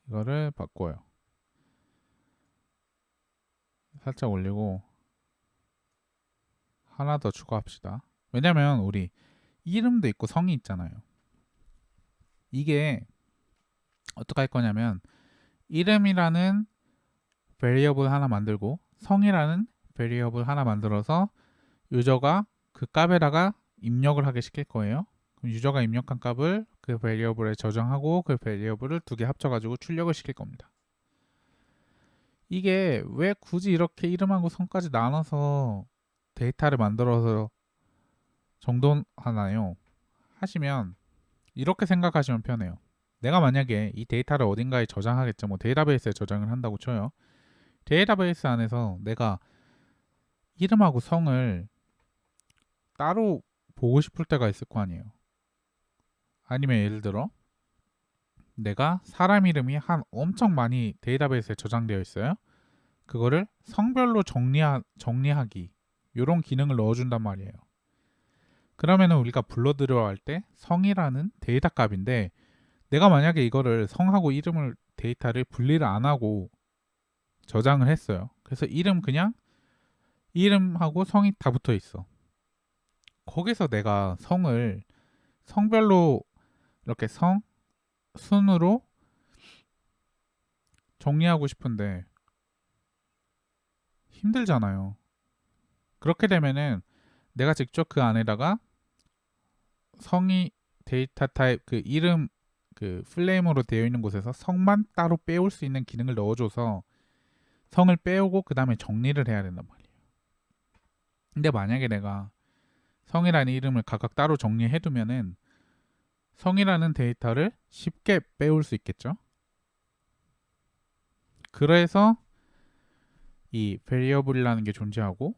이거를 바꿔요. 살짝 올리고 하나 더 추가합시다. 왜냐면 우리 이름도 있고 성이 있잖아요. 이게 어떻게 할 거냐면 이름이라는 variable 하나 만들고 성이라는 variable 하나 만들어서 유저가 그 값에다가 입력을 하게 시킬 거예요. 그럼 유저가 입력한 값을 그 variable에 저장하고 그 variable을 두 개 합쳐가지고 출력을 시킬 겁니다. 이게 왜 굳이 이렇게 이름하고 성까지 나눠서 데이터를 만들어서 정돈하나요? 하시면 이렇게 생각하시면 편해요. 내가 만약에 이 데이터를 어딘가에 저장하겠죠. 뭐 데이터베이스에 저장을 한다고 쳐요. 데이터베이스 안에서 내가 이름하고 성을 따로 보고 싶을 때가 있을 거 아니에요. 아니면 예를 들어 내가 사람 이름이 한 엄청 많이 데이터베이스에 저장되어 있어요. 그거를 성별로 정리하기 이런 기능을 넣어준단 말이에요. 그러면은 우리가 불러들여야 할 때 성이라는 데이터 값인데 내가 만약에 이거를 성하고 이름을 데이터를 분리를 안 하고 저장을 했어요. 그래서 그냥 이름하고 성이 다 붙어 있어. 거기서 내가 성별로 이렇게 순으로 정리하고 싶은데 힘들잖아요. 그렇게 되면은 내가 직접 그 안에다가 성이 데이터 타입 그 이름 그 플레임으로 되어 있는 곳에서 성만 따로 빼올 수 있는 기능을 넣어줘서 성을 빼오고 그 다음에 정리를 해야 된단 말이에요. 근데 만약에 내가 성이라는 이름을 각각 따로 정리해두면은 성이라는 데이터를 쉽게 빼올 수 있겠죠. 그래서 이 variable이라는 게 존재하고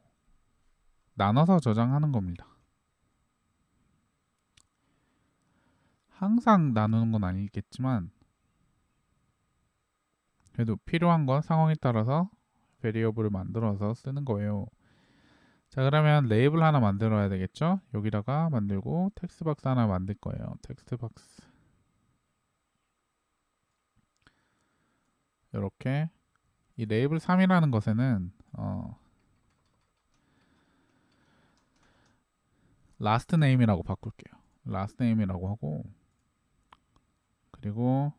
나눠서 저장하는 겁니다. 항상 나누는 건 아니겠지만 그래도 필요한 건 상황에 따라서 variable을 만들어서 쓰는 거예요. 자, 그러면 레이블 하나 만들어야 되겠죠. 여기다가 만들고 텍스트박스 하나 만들 거예요. 텍스트박스 이렇게 이 레이블 3이라는 것에는 last name이라고 바꿀게요. last name이라고 하고 그리고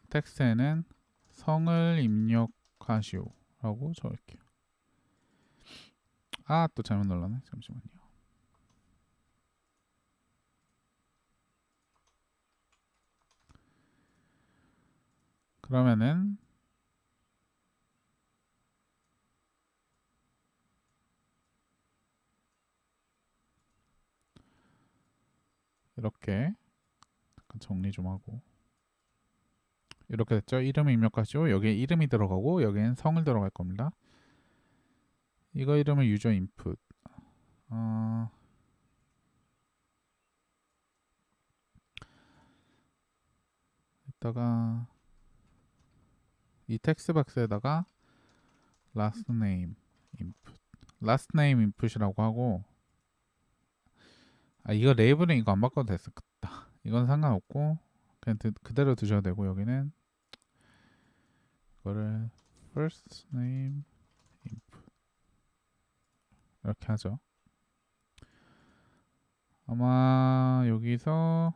텍스트에는 성을 입력하시오 라고 적을게요. 또 잘못 눌렀네. 잠시만요. 그러면은 이렇게 잠깐 정리 좀 하고 이렇게 됐죠. 이름을 입력하시오. 여기에 이름이 들어가고 여기엔 성을 들어갈 겁니다. 이거 이름을 유저 인풋 이따가 이 텍스트 박스에다가 last name input last name input이라고 하고 이거 레이블은 이거 안 바꿔도 됐었겠다. 이건 상관없고 그냥 그대로 두셔도 되고 여기는 이거를 first name input 이렇게 하죠. 아마 여기서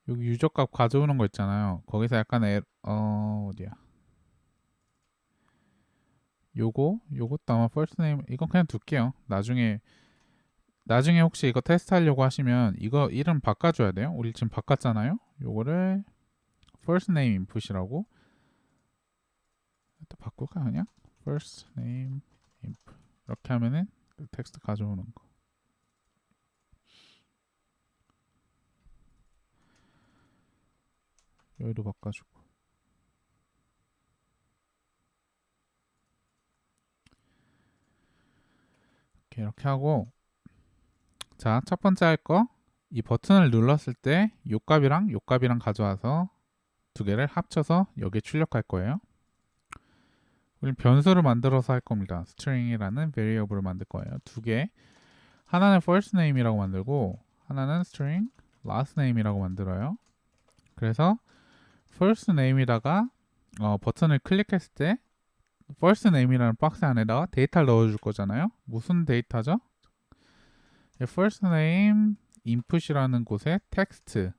여기 유저값 가져오는 거 있잖아요. 거기서 약간 어디야? 요것도 아마 first name 이건 그냥 둘게요. 나중에 혹시 이거 테스트 하려고 하시면 이거 이름 바꿔줘야 돼요. 우리 지금 바꿨잖아요. 요거를 first name input이라고 또 바꿀까 그냥 first name input 이렇게 하면은 텍스트 가져오는 거. 여기도 바꿔주고. 이렇게 하고 자, 첫 번째 할 거 이 버튼을 눌렀을 때 요 값이랑 가져와서 두 개를 합쳐서 여기에 출력할 거예요. 우리는 변수를 만들어서 할 겁니다. string이라는 variable을 만들 거예요. 두 개. 하나는 first name이라고 만들고 하나는 string last name이라고 만들어요. 그래서 first name에다가 버튼을 클릭했을 때 first name이라는 박스 안에다가 데이터를 넣어줄 거잖아요. 무슨 데이터죠? first name input이라는 곳에 텍스트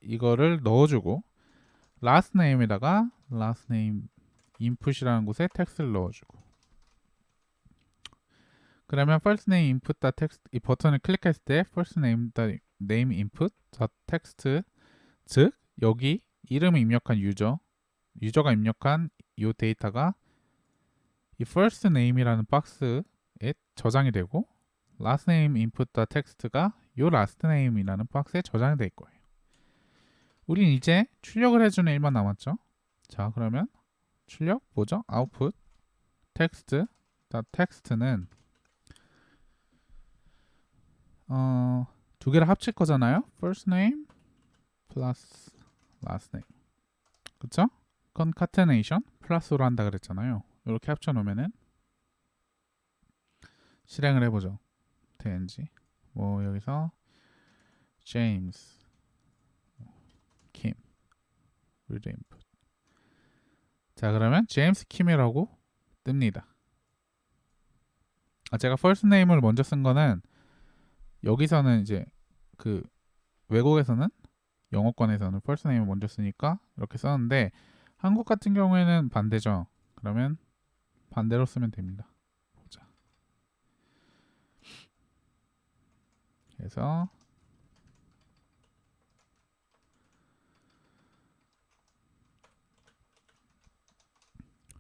이거를 넣어주고 last name에다가 last name input이라는 곳에 텍스트를 넣어주고 그러면 first name input text 이 버튼을 클릭했을 때 first name input text 즉 여기 이름을 입력한 유저가 입력한 이 데이터가 이 first name이라는 박스에 저장이 되고 last name input text가 이 last name이라는 박스에 저장이 될 거예요. 우린 이제 출력을 해주는 일만 남았죠. 자, 그러면 출력 뭐죠? output text는 두 개를 합칠 거잖아요. first name plus last name. 그쵸? concatenation 플러스로 한다 그랬잖아요. 이렇게 합쳐 놓으면은 실행을 해보죠. 되는지. 뭐 여기서 James, Kim, read input. 자, 그러면 James Kim이라고 뜹니다. 제가 first name을 먼저 쓴 거는 여기서는 이제 그 외국에서는 영어권에서는 first name을 먼저 쓰니까 이렇게 썼는데 한국 같은 경우에는 반대죠. 그러면 반대로 쓰면 됩니다. 보자. 그래서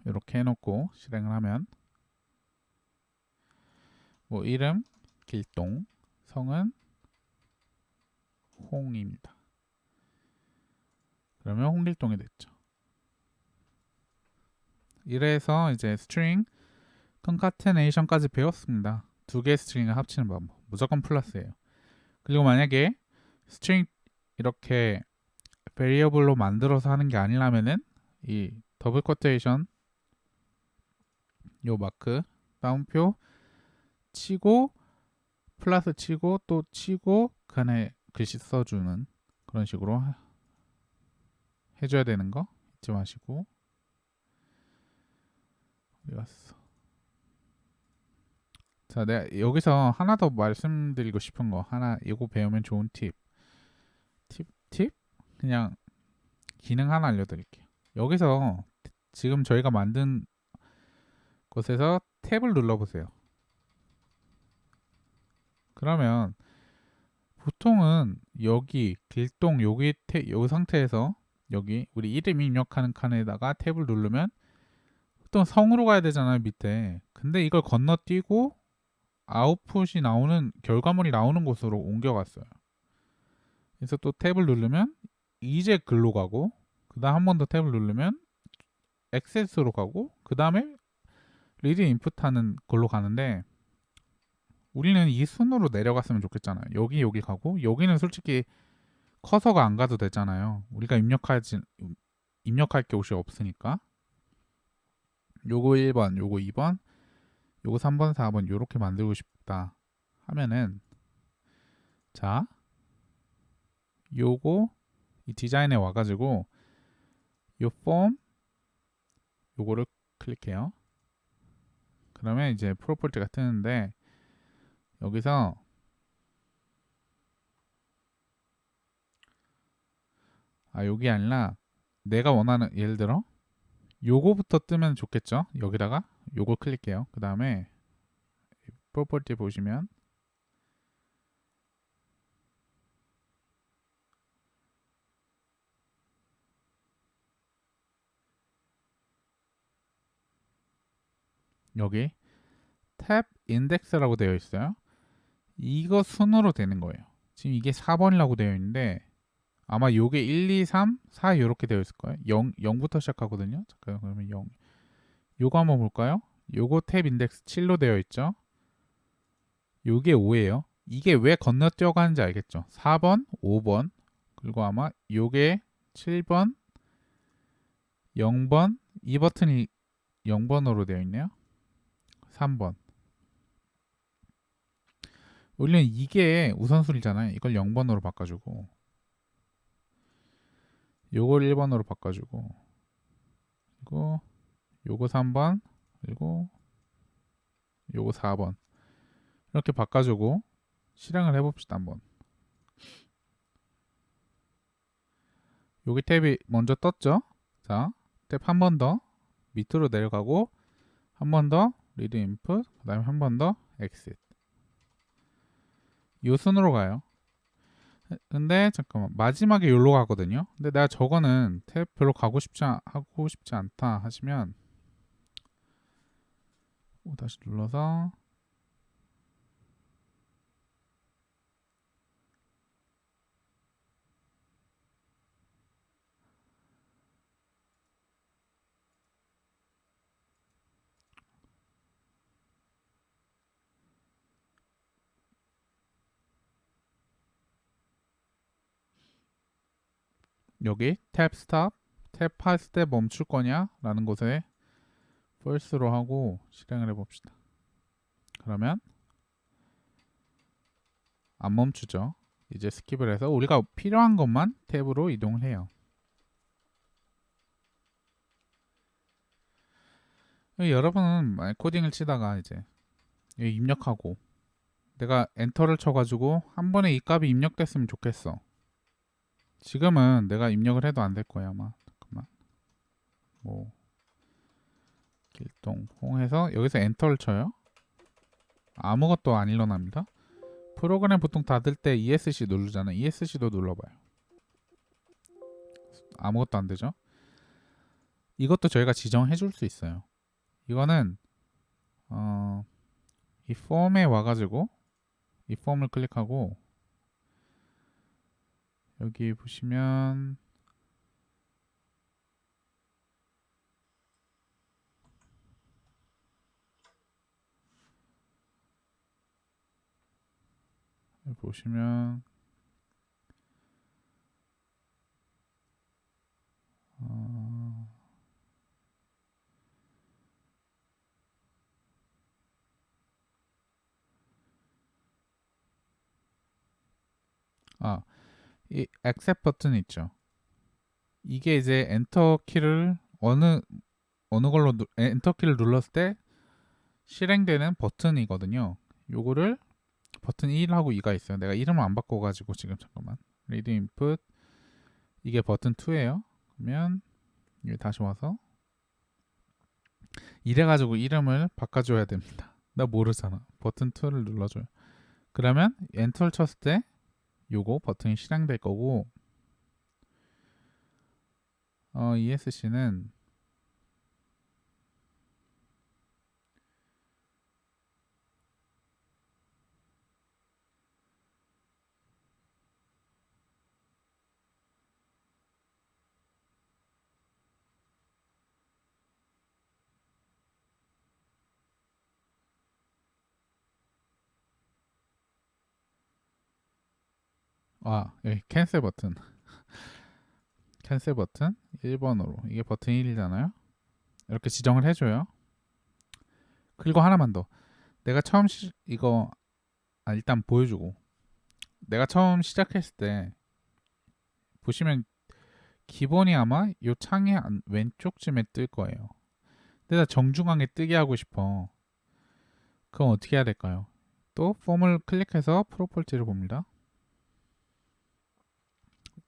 이렇게 해놓고 실행을 하면 뭐 이름 길동, 성은 홍입니다. 그러면 홍길동이 됐죠. 이래서 이제 string concatenation까지 배웠습니다. 두 개의 스트링을 합치는 방법. 무조건 플러스예요. 그리고 만약에 string 이렇게 variable로 만들어서 하는 게 아니라면은 이 더블 쿼테이션 요 마크 다운표 치고 플러스 치고 또 치고 그 안에 글씨 써주는 그런 식으로 해줘야 되는 거 잊지 마시고. 어디 갔어? 자, 내가 여기서 하나 더 말씀드리고 싶은 거 하나 이거 배우면 좋은 팁? 그냥 기능 하나 알려드릴게요. 여기서 지금 저희가 만든 곳에서 탭을 눌러보세요. 그러면 보통은 여기 길동 여기 상태에서 여기 우리 이름 입력하는 칸에다가 탭을 누르면 보통 성으로 가야 되잖아요 밑에. 근데 이걸 건너뛰고 아웃풋이 나오는 결과물이 나오는 곳으로 옮겨갔어요. 그래서 또 탭을 누르면 이제 글로 가고 그 다음 한 번 더 탭을 누르면 액세스로 가고 그 다음에 리드 인풋 하는 걸로 가는데 우리는 이 순으로 내려갔으면 좋겠잖아요. 여기 가고 여기는 솔직히 커서가 안 가도 되잖아요. 우리가 입력할 게 옷이 없으니까 요거 1번 요거 2번 요거 3번 4번 요렇게 만들고 싶다 하면은 자 요거 이 디자인에 와가지고 요 폼 요거를 클릭해요. 그러면 이제 프로퍼티가 뜨는데 여기서 여기 아니라 내가 원하는 예를 들어 요거부터 뜨면 좋겠죠. 여기다가 요걸 클릭해요. 그 다음에 프로퍼티 보시면 여기 탭 인덱스라고 되어 있어요. 이거 순으로 되는 거예요. 지금 이게 4번이라고 되어 있는데 아마 요게 1, 2, 3, 4 이렇게 되어 있을 거예요. 0부터 시작하거든요. 잠깐 그러면 0. 요거 한번 볼까요? 요거 탭 인덱스 7로 되어 있죠. 요게 5예요. 이게 왜 건너뛰어 가는지 알겠죠? 4번, 5번, 그리고 아마 요게 7번, 0번, 이 버튼이 0번으로 되어 있네요. 3번. 원래 이게 우선순위잖아요. 이걸 0번으로 바꿔주고 요걸 1번으로 바꿔주고 그리고 요거 3번 그리고 요거 4번 이렇게 바꿔주고 실행을 해봅시다. 한번. 여기 탭이 먼저 떴죠. 자, 탭 한 번 더 밑으로 내려가고 한 번 더 리드 인풋 그 다음에 한 번 더 엑싯. 요 순으로 가요. 근데 잠깐만 마지막에 여기로 가거든요. 근데 내가 저거는 탭 별로 하고 싶지 않다 하시면 다시 눌러서 여기 탭 스탑 탭 했을 때 멈출 거냐 라는 곳에 false로 하고 실행을 해봅시다. 그러면 안 멈추죠. 이제 스킵을 해서 우리가 필요한 것만 탭으로 이동을 해요. 여러분은 만약 코딩을 치다가 이제 입력하고 내가 엔터를 쳐가지고 한 번에 이 값이 입력됐으면 좋겠어. 지금은 내가 입력을 해도 안 될 거야 아마. 잠깐만. 뭐 길동홍 해서 여기서 엔터를 쳐요. 아무것도 안 일어납니다. 프로그램 보통 닫을 때 ESC 누르잖아. ESC도 눌러봐요. 아무것도 안 되죠. 이것도 저희가 지정해 줄 수 있어요. 이거는 이 폼에 와가지고 이 폼을 클릭하고 여기 보시면 어, 이 accept 버튼 있죠. 이게 이제 엔터 키를 어느 걸로 엔터 키를 눌렀을 때 실행되는 버튼이거든요. 요거를 버튼 1하고 2가 있어요. 내가 이름을 안 바꿔가지고 지금 잠깐만. 리드 인풋 이게 버튼 2예요. 그러면 여기 다시 와서 이래가지고 이름을 바꿔줘야 됩니다. 나 모르잖아. 버튼 2를 눌러줘요. 그러면 엔터를 쳤을 때 요거 버튼이 실행될 거고 ESC는 여기 캔슬 버튼 캔슬 버튼 1번으로 이게 버튼 1이잖아요. 이렇게 지정을 해줘요. 그리고 하나만 더. 내가 처음 이거 일단 보여주고 내가 처음 시작했을 때 보시면 기본이 아마 이 창의 왼쪽쯤에 뜰 거예요. 근데 나 정중앙에 뜨게 하고 싶어. 그럼 어떻게 해야 될까요? 또 폼을 클릭해서 프로퍼티를 봅니다.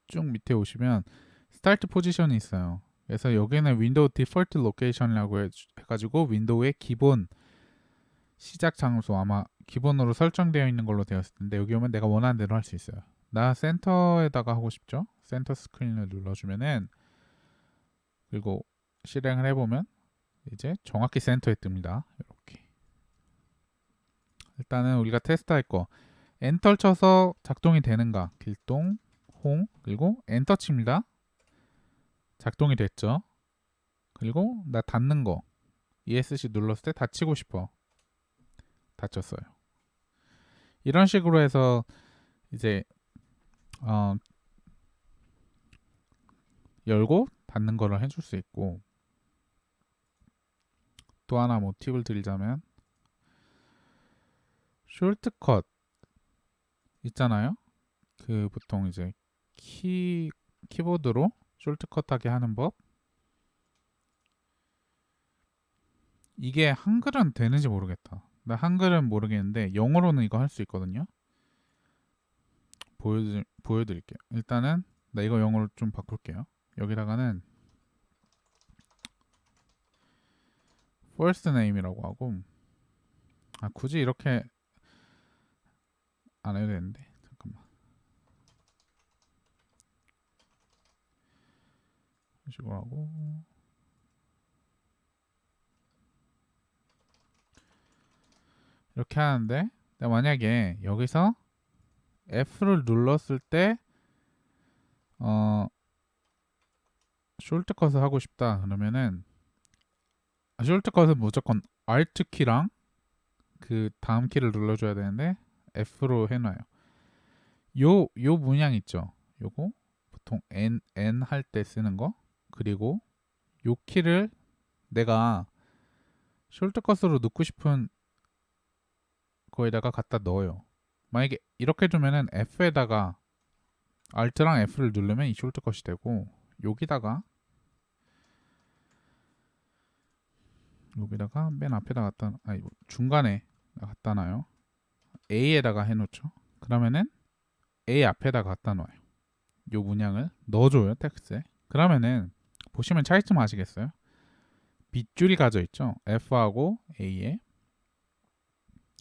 쭉 밑에 오시면 스타트 포지션이 있어요. 그래서 여기는 윈도우 디폴트 로케이션이라고 해가지고 윈도우의 기본 시작 장소, 아마 기본으로 설정되어 있는 걸로 되어 있을 텐데, 여기 오면 내가 원하는 대로 할 수 있어요. 나 센터에다가 하고 싶죠? 센터 스크린을 눌러주면은, 그리고 실행을 해보면 이제 정확히 센터에 뜹니다. 이렇게. 일단은 우리가 테스트할 거, 엔터 쳐서 작동이 되는가, 길동, 홍, 그리고 엔터 칩니다. 작동이 됐죠? 그리고 나 닫는 거, ESC 눌렀을 때 닫히고 싶어. 닫혔어요. 이런 식으로 해서 이제 열고 닫는 거를 해줄 수 있고, 또 하나 뭐 팁을 드리자면 숄트컷 있잖아요. 그 보통 이제 키보드로 숄트컷하게 하는 법. 이게 한글은 되는지 모르겠다. 나 한글은 모르겠는데 영어로는 이거 할 수 있거든요. 보여드릴게요. 일단은 나 이거 영어로 좀 바꿀게요. 여기다가는 first name이라고 하고, 굳이 이렇게 안 해도 되는데 잠깐만. 이런 식으로 하고, 이렇게 하는데, 내가 만약에 여기서 F를 눌렀을 때 숄트컷을 하고 싶다 그러면은, 숄트컷은 무조건 Alt 키랑 그 다음 키를 눌러줘야 되는데 F로 해놔요. 요 문양 있죠? 요거 보통 N 할 때 쓰는 거. 그리고 요 키를 내가 숄트컷으로 넣고 싶은 거에다가 갖다 넣어요. 만약에 이렇게 두면은 F에다가 Alt랑 F를 누르면 이 숄트컷이 되고, 여기다가 맨 앞에다 중간에 갖다 놔요. A에다가 해놓죠. 그러면은 A 앞에다 갖다 놔요. 요 문양을 넣어줘요, 텍스트에. 그러면은 보시면 차이점 아시겠어요? 빗줄이 가져 있죠, F하고 A에.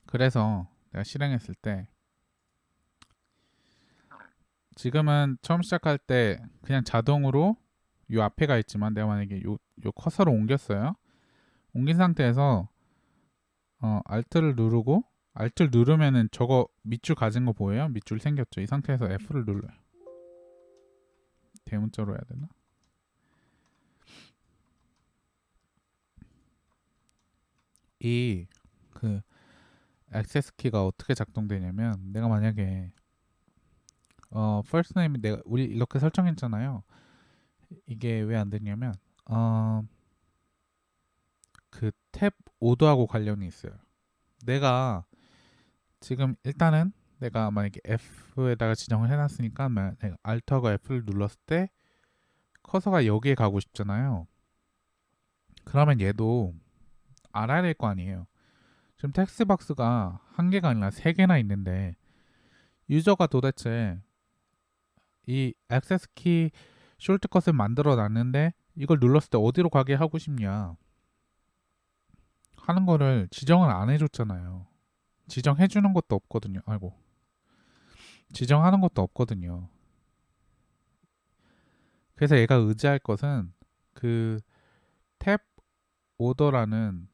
그래서 내가 실행했을 때 지금은 처음 시작할 때 그냥 자동으로 요 앞에가 있지만, 내가 만약에 요 커서를 옮겼어요. 옮긴 상태에서 Alt를 누르고, Alt를 누르면은 저거 밑줄 가진 거 보여요? 밑줄 생겼죠? 이 상태에서 F를 눌러요. 대문자로 해야 되나? 이 그 액세스 키가 어떻게 작동되냐면, 내가 만약에 first name이 우리 이렇게 설정했잖아요. 이게 왜 안 되냐면 그 탭 오더하고 관련이 있어요. 내가 지금 일단은 내가 만약에 F에다가 지정을 해놨으니까, 내가 Alt하고 F를 눌렀을 때 커서가 여기에 가고 싶잖아요. 그러면 얘도 알아야 될 거 아니에요. 지금 텍스트 박스가 한 개가 아니라 세 개나 있는데, 유저가 도대체 이 액세스 키 숄트컷을 만들어 놨는데 이걸 눌렀을 때 어디로 가게 하고 싶냐 하는 거를 지정을 안 해줬잖아요. 지정해주는 것도 없거든요. 지정하는 것도 없거든요. 그래서 얘가 의지할 것은 그 탭 오더라는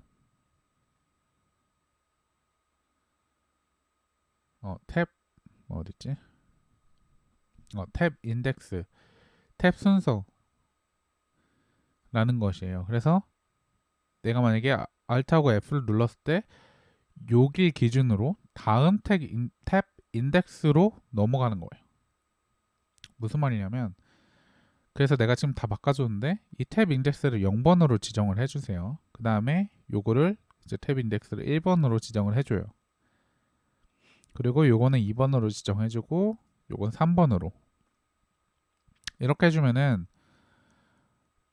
탭 어딨지? 탭 인덱스, 탭 순서라는 것이에요. 그래서 내가 만약에 Alt하고 F를 눌렀을 때 여길 기준으로 다음 탭 인덱스로 넘어가는 거예요. 무슨 말이냐면, 그래서 내가 지금 다 바꿔줬는데 이 탭 인덱스를 0번으로 지정을 해주세요. 그 다음에 요거를 이제 탭 인덱스를 1번으로 지정을 해줘요. 그리고 요거는 2번으로 지정해주고, 요건 3번으로. 이렇게 해주면은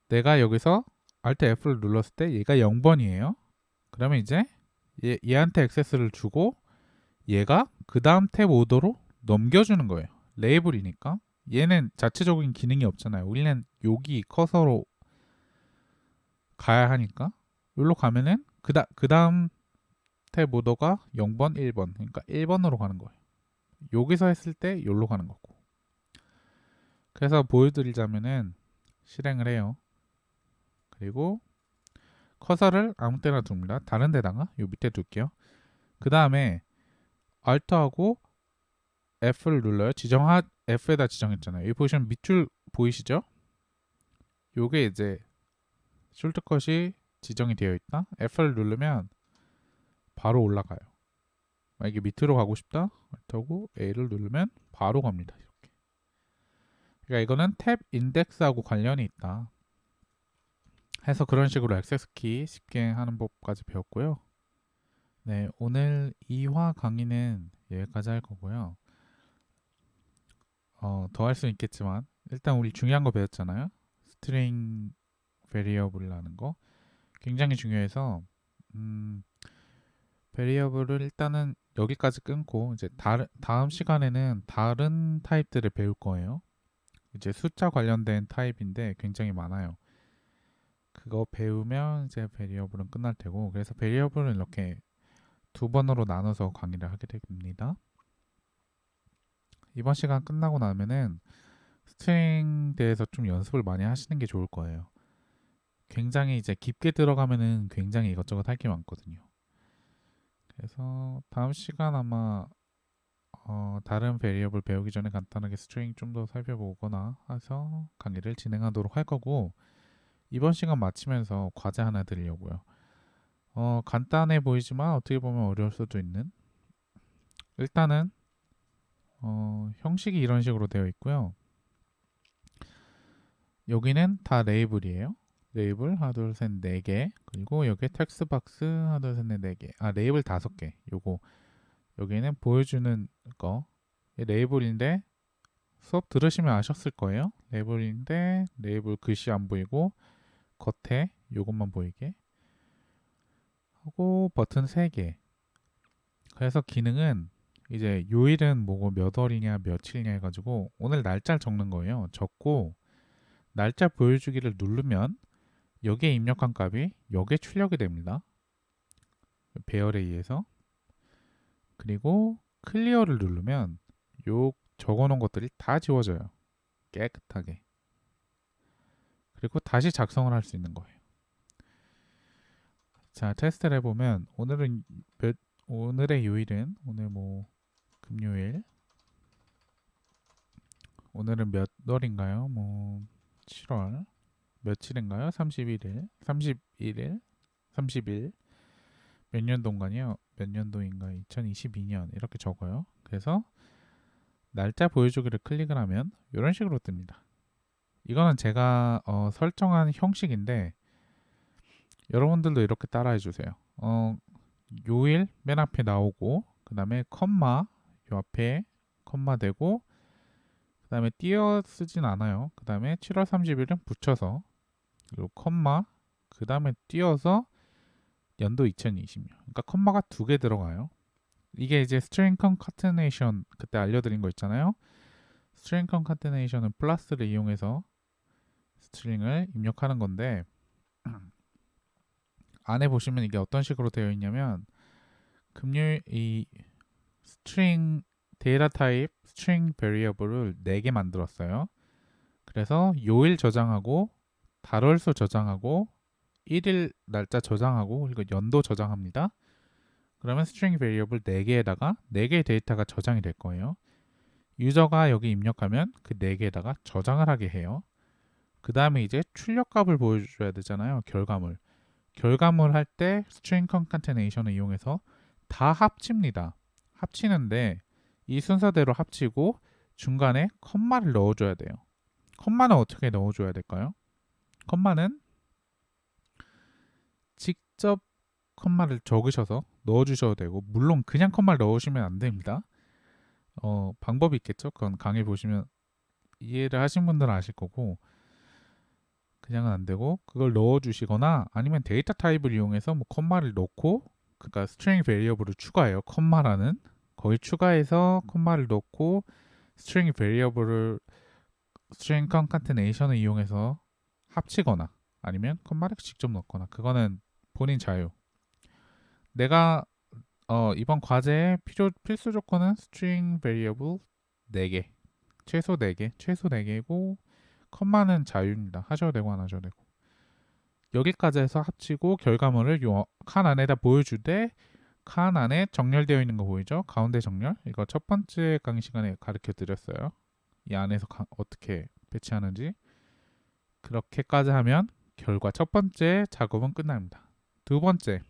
내가 여기서 Alt F를 눌렀을 때 얘가 0번이에요. 그러면 이제 얘한테 액세스를 주고 얘가 그 다음 탭 오더로 넘겨주는 거예요. 레이블이니까. 얘는 자체적인 기능이 없잖아요. 우리는 여기 커서로 가야 하니까 여기로 가면은 그 다음 탭 오더가 0번, 1번. 그러니까 1번으로 가는 거예요. 여기서 했을 때 여기로 가는 거고. 그래서 보여드리자면은 실행을 해요. 그리고 커서를 아무 때나 둡니다. 다른 데다가 요 밑에 둘게요. 그 다음에 Alt하고 F를 눌러요. F에다 지정했잖아요. 여기 보시면 밑줄 보이시죠? 요게 이제 숄트컷이 지정이 되어 있다. F를 누르면 바로 올라가요. 만약에 밑으로 가고 싶다. Alt하고 A를 누르면 바로 갑니다. 이렇게. 그러니까 이거는 탭 인덱스하고 관련이 있다. 해서 그런 식으로 액세스 키 쉽게 하는 법까지 배웠고요. 네, 오늘 2화 강의는 여기까지 할 거고요. 더 할 수 있겠지만 일단 우리 중요한 거 배웠잖아요. 스트링 베리어블이라는 거 굉장히 중요해서 베리어블을 일단은 여기까지 끊고 이제 다음 시간에는 다른 타입들을 배울 거예요. 이제 숫자 관련된 타입인데 굉장히 많아요. 그거 배우면 이제 베리어블은 끝날 테고 그래서 베리어블은 이렇게 두 번으로 나눠서 강의를 하게 됩니다. 이번 시간 끝나고 나면은 스트링 대해서 좀 연습을 많이 하시는 게 좋을 거예요. 굉장히 이제 깊게 들어가면은 굉장히 이것저것 할 게 많거든요. 그래서 다음 시간 아마 다른 베리어블 배우기 전에 간단하게 스트링 좀 더 살펴보거나 해서 강의를 진행하도록 할 거고 이번 시간 마치면서 과제 하나 드리려고요. 간단해 보이지만 어떻게 보면 어려울 수도 있는 일단은 형식이 이런 식으로 되어 있고요. 여기는 다 레이블이에요. 레이블 하나 둘셋 4개 그리고 여기 텍스트 박스 하나 둘셋넷 4개 레이블 5개 요거 여기는 보여주는 거 레이블인데 수업 들으시면 아셨을 거예요. 레이블인데 레이블 글씨 안 보이고 겉에 요것만 보이게 하고 버튼 3개 그래서 기능은 이제 요일은 뭐고 몇 월이냐 며칠이냐 해가지고 오늘 날짜를 적는 거예요. 적고 날짜 보여주기를 누르면 여기에 입력한 값이 여기에 출력이 됩니다. 배열에 의해서 그리고 클리어를 누르면 요 적어놓은 것들이 다 지워져요. 깨끗하게. 그리고 다시 작성을 할 수 있는 거예요. 자, 테스트를 해보면 오늘의 요일은 오늘 뭐 금요일 오늘은 몇 월인가요? 뭐 7월 며칠인가요? 31일 31일 30일 몇 년도인가요? 몇 년도인가요? 2022년 이렇게 적어요. 그래서 날짜 보여주기를 클릭을 하면 이런 식으로 뜹니다. 이거는 제가 설정한 형식인데 여러분들도 이렇게 따라해 주세요. 요일 맨 앞에 나오고 그 다음에 컴마 요 앞에 컴마 대고 그 다음에 띄어 쓰진 않아요. 그 다음에 7월 30일은 붙여서 그리고 컴마 그 다음에 띄어서 연도 2020년 그러니까 컴마가 2개 들어가요. 이게 이제 string concatenation 그때 알려드린 거 있잖아요. string concatenation은 플러스를 이용해서 스트링을 입력하는 건데 안에 보시면 이게 어떤 식으로 되어 있냐면 금요일 이 스트링 데이터 타입 스트링 베리어블을 4개 만들었어요. 그래서 요일 저장하고 달월수 저장하고 1일 날짜 저장하고 그리고 연도 저장합니다. 그러면 스트링 베리어블 4개에다가 4개의 데이터가 저장이 될 거예요. 유저가 여기 입력하면 그 4개에다가 저장을 하게 해요. 그 다음에 이제 출력값을 보여줘야 되잖아요. 결과물 할 때 string concatenation을 이용해서 다 합칩니다. 합치는데 이 순서대로 합치고 중간에 컴마를 넣어줘야 돼요. 컴마는 어떻게 넣어줘야 될까요? 컴마는 직접 컴마를 적으셔서 넣어주셔도 되고 물론 그냥 컴마를 넣으시면 안 됩니다. 방법이 있겠죠. 그건 강의 보시면 이해를 하신 분들은 아실 거고 그냥은 안 되고 그걸 넣어 주시거나 아니면 데이터 타입을 이용해서 뭐 컴마를 넣고 그러니까 스트링 베리어블을 추가해요. 컴마라는 거기 추가해서 컴마를 넣고 스트링 베리어블을 스트링 컨카테네이션을 이용해서 합치거나 아니면 컴마를 직접 넣거나 그거는 본인 자유. 내가 이번 과제의 필수 조건은 스트링 베리어블 4개, 최소 4개, 최소 4개고 컴마는 자유입니다. 하셔도 되고 안 하셔도 되고. 여기까지 해서 합치고 결과물을 요 칸 안에다 보여주되 칸 안에 정렬되어 있는 거 보이죠? 가운데 정렬. 이거 첫 번째 강의 시간에 가르쳐 드렸어요. 이 안에서 어떻게 배치하는지. 그렇게까지 하면 결과 첫 번째 작업은 끝납니다. 두 번째,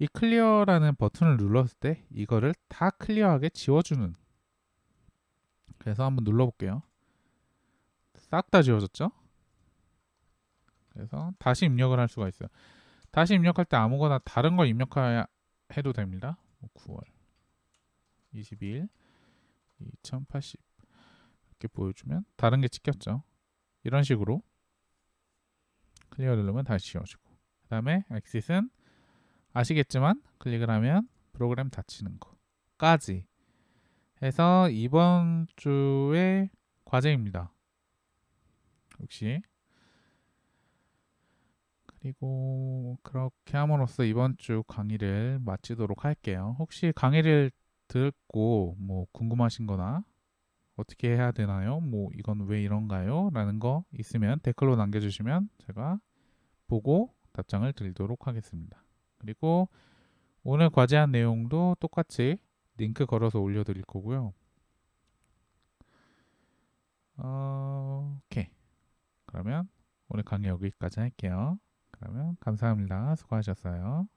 이 클리어라는 버튼을 눌렀을 때 이거를 다 클리어하게 지워주는. 그래서 한번 눌러볼게요. 싹 다 지워졌죠? 그래서 다시 입력을 할 수가 있어요. 다시 입력할 때 아무거나 다른 걸 입력해도 됩니다. 9월 22일 2080 이렇게 보여주면 다른 게 찍혔죠. 이런 식으로 클리어 누르면 다시 지워지고 그 다음에 엑싯은 아시겠지만 클릭을 하면 프로그램 닫히는 거까지 해서 이번 주의 과제입니다. 역시 그리고 그렇게 함으로써 이번 주 강의를 마치도록 할게요. 혹시 강의를 듣고 뭐 궁금하신 거나 어떻게 해야 되나요? 뭐 이건 왜 이런가요? 라는 거 있으면 댓글로 남겨주시면 제가 보고 답장을 드리도록 하겠습니다. 그리고 오늘 과제한 내용도 똑같이 링크 걸어서 올려드릴 거고요. 오케이. 그러면 오늘 강의 여기까지 할게요. 그러면 감사합니다. 수고하셨어요.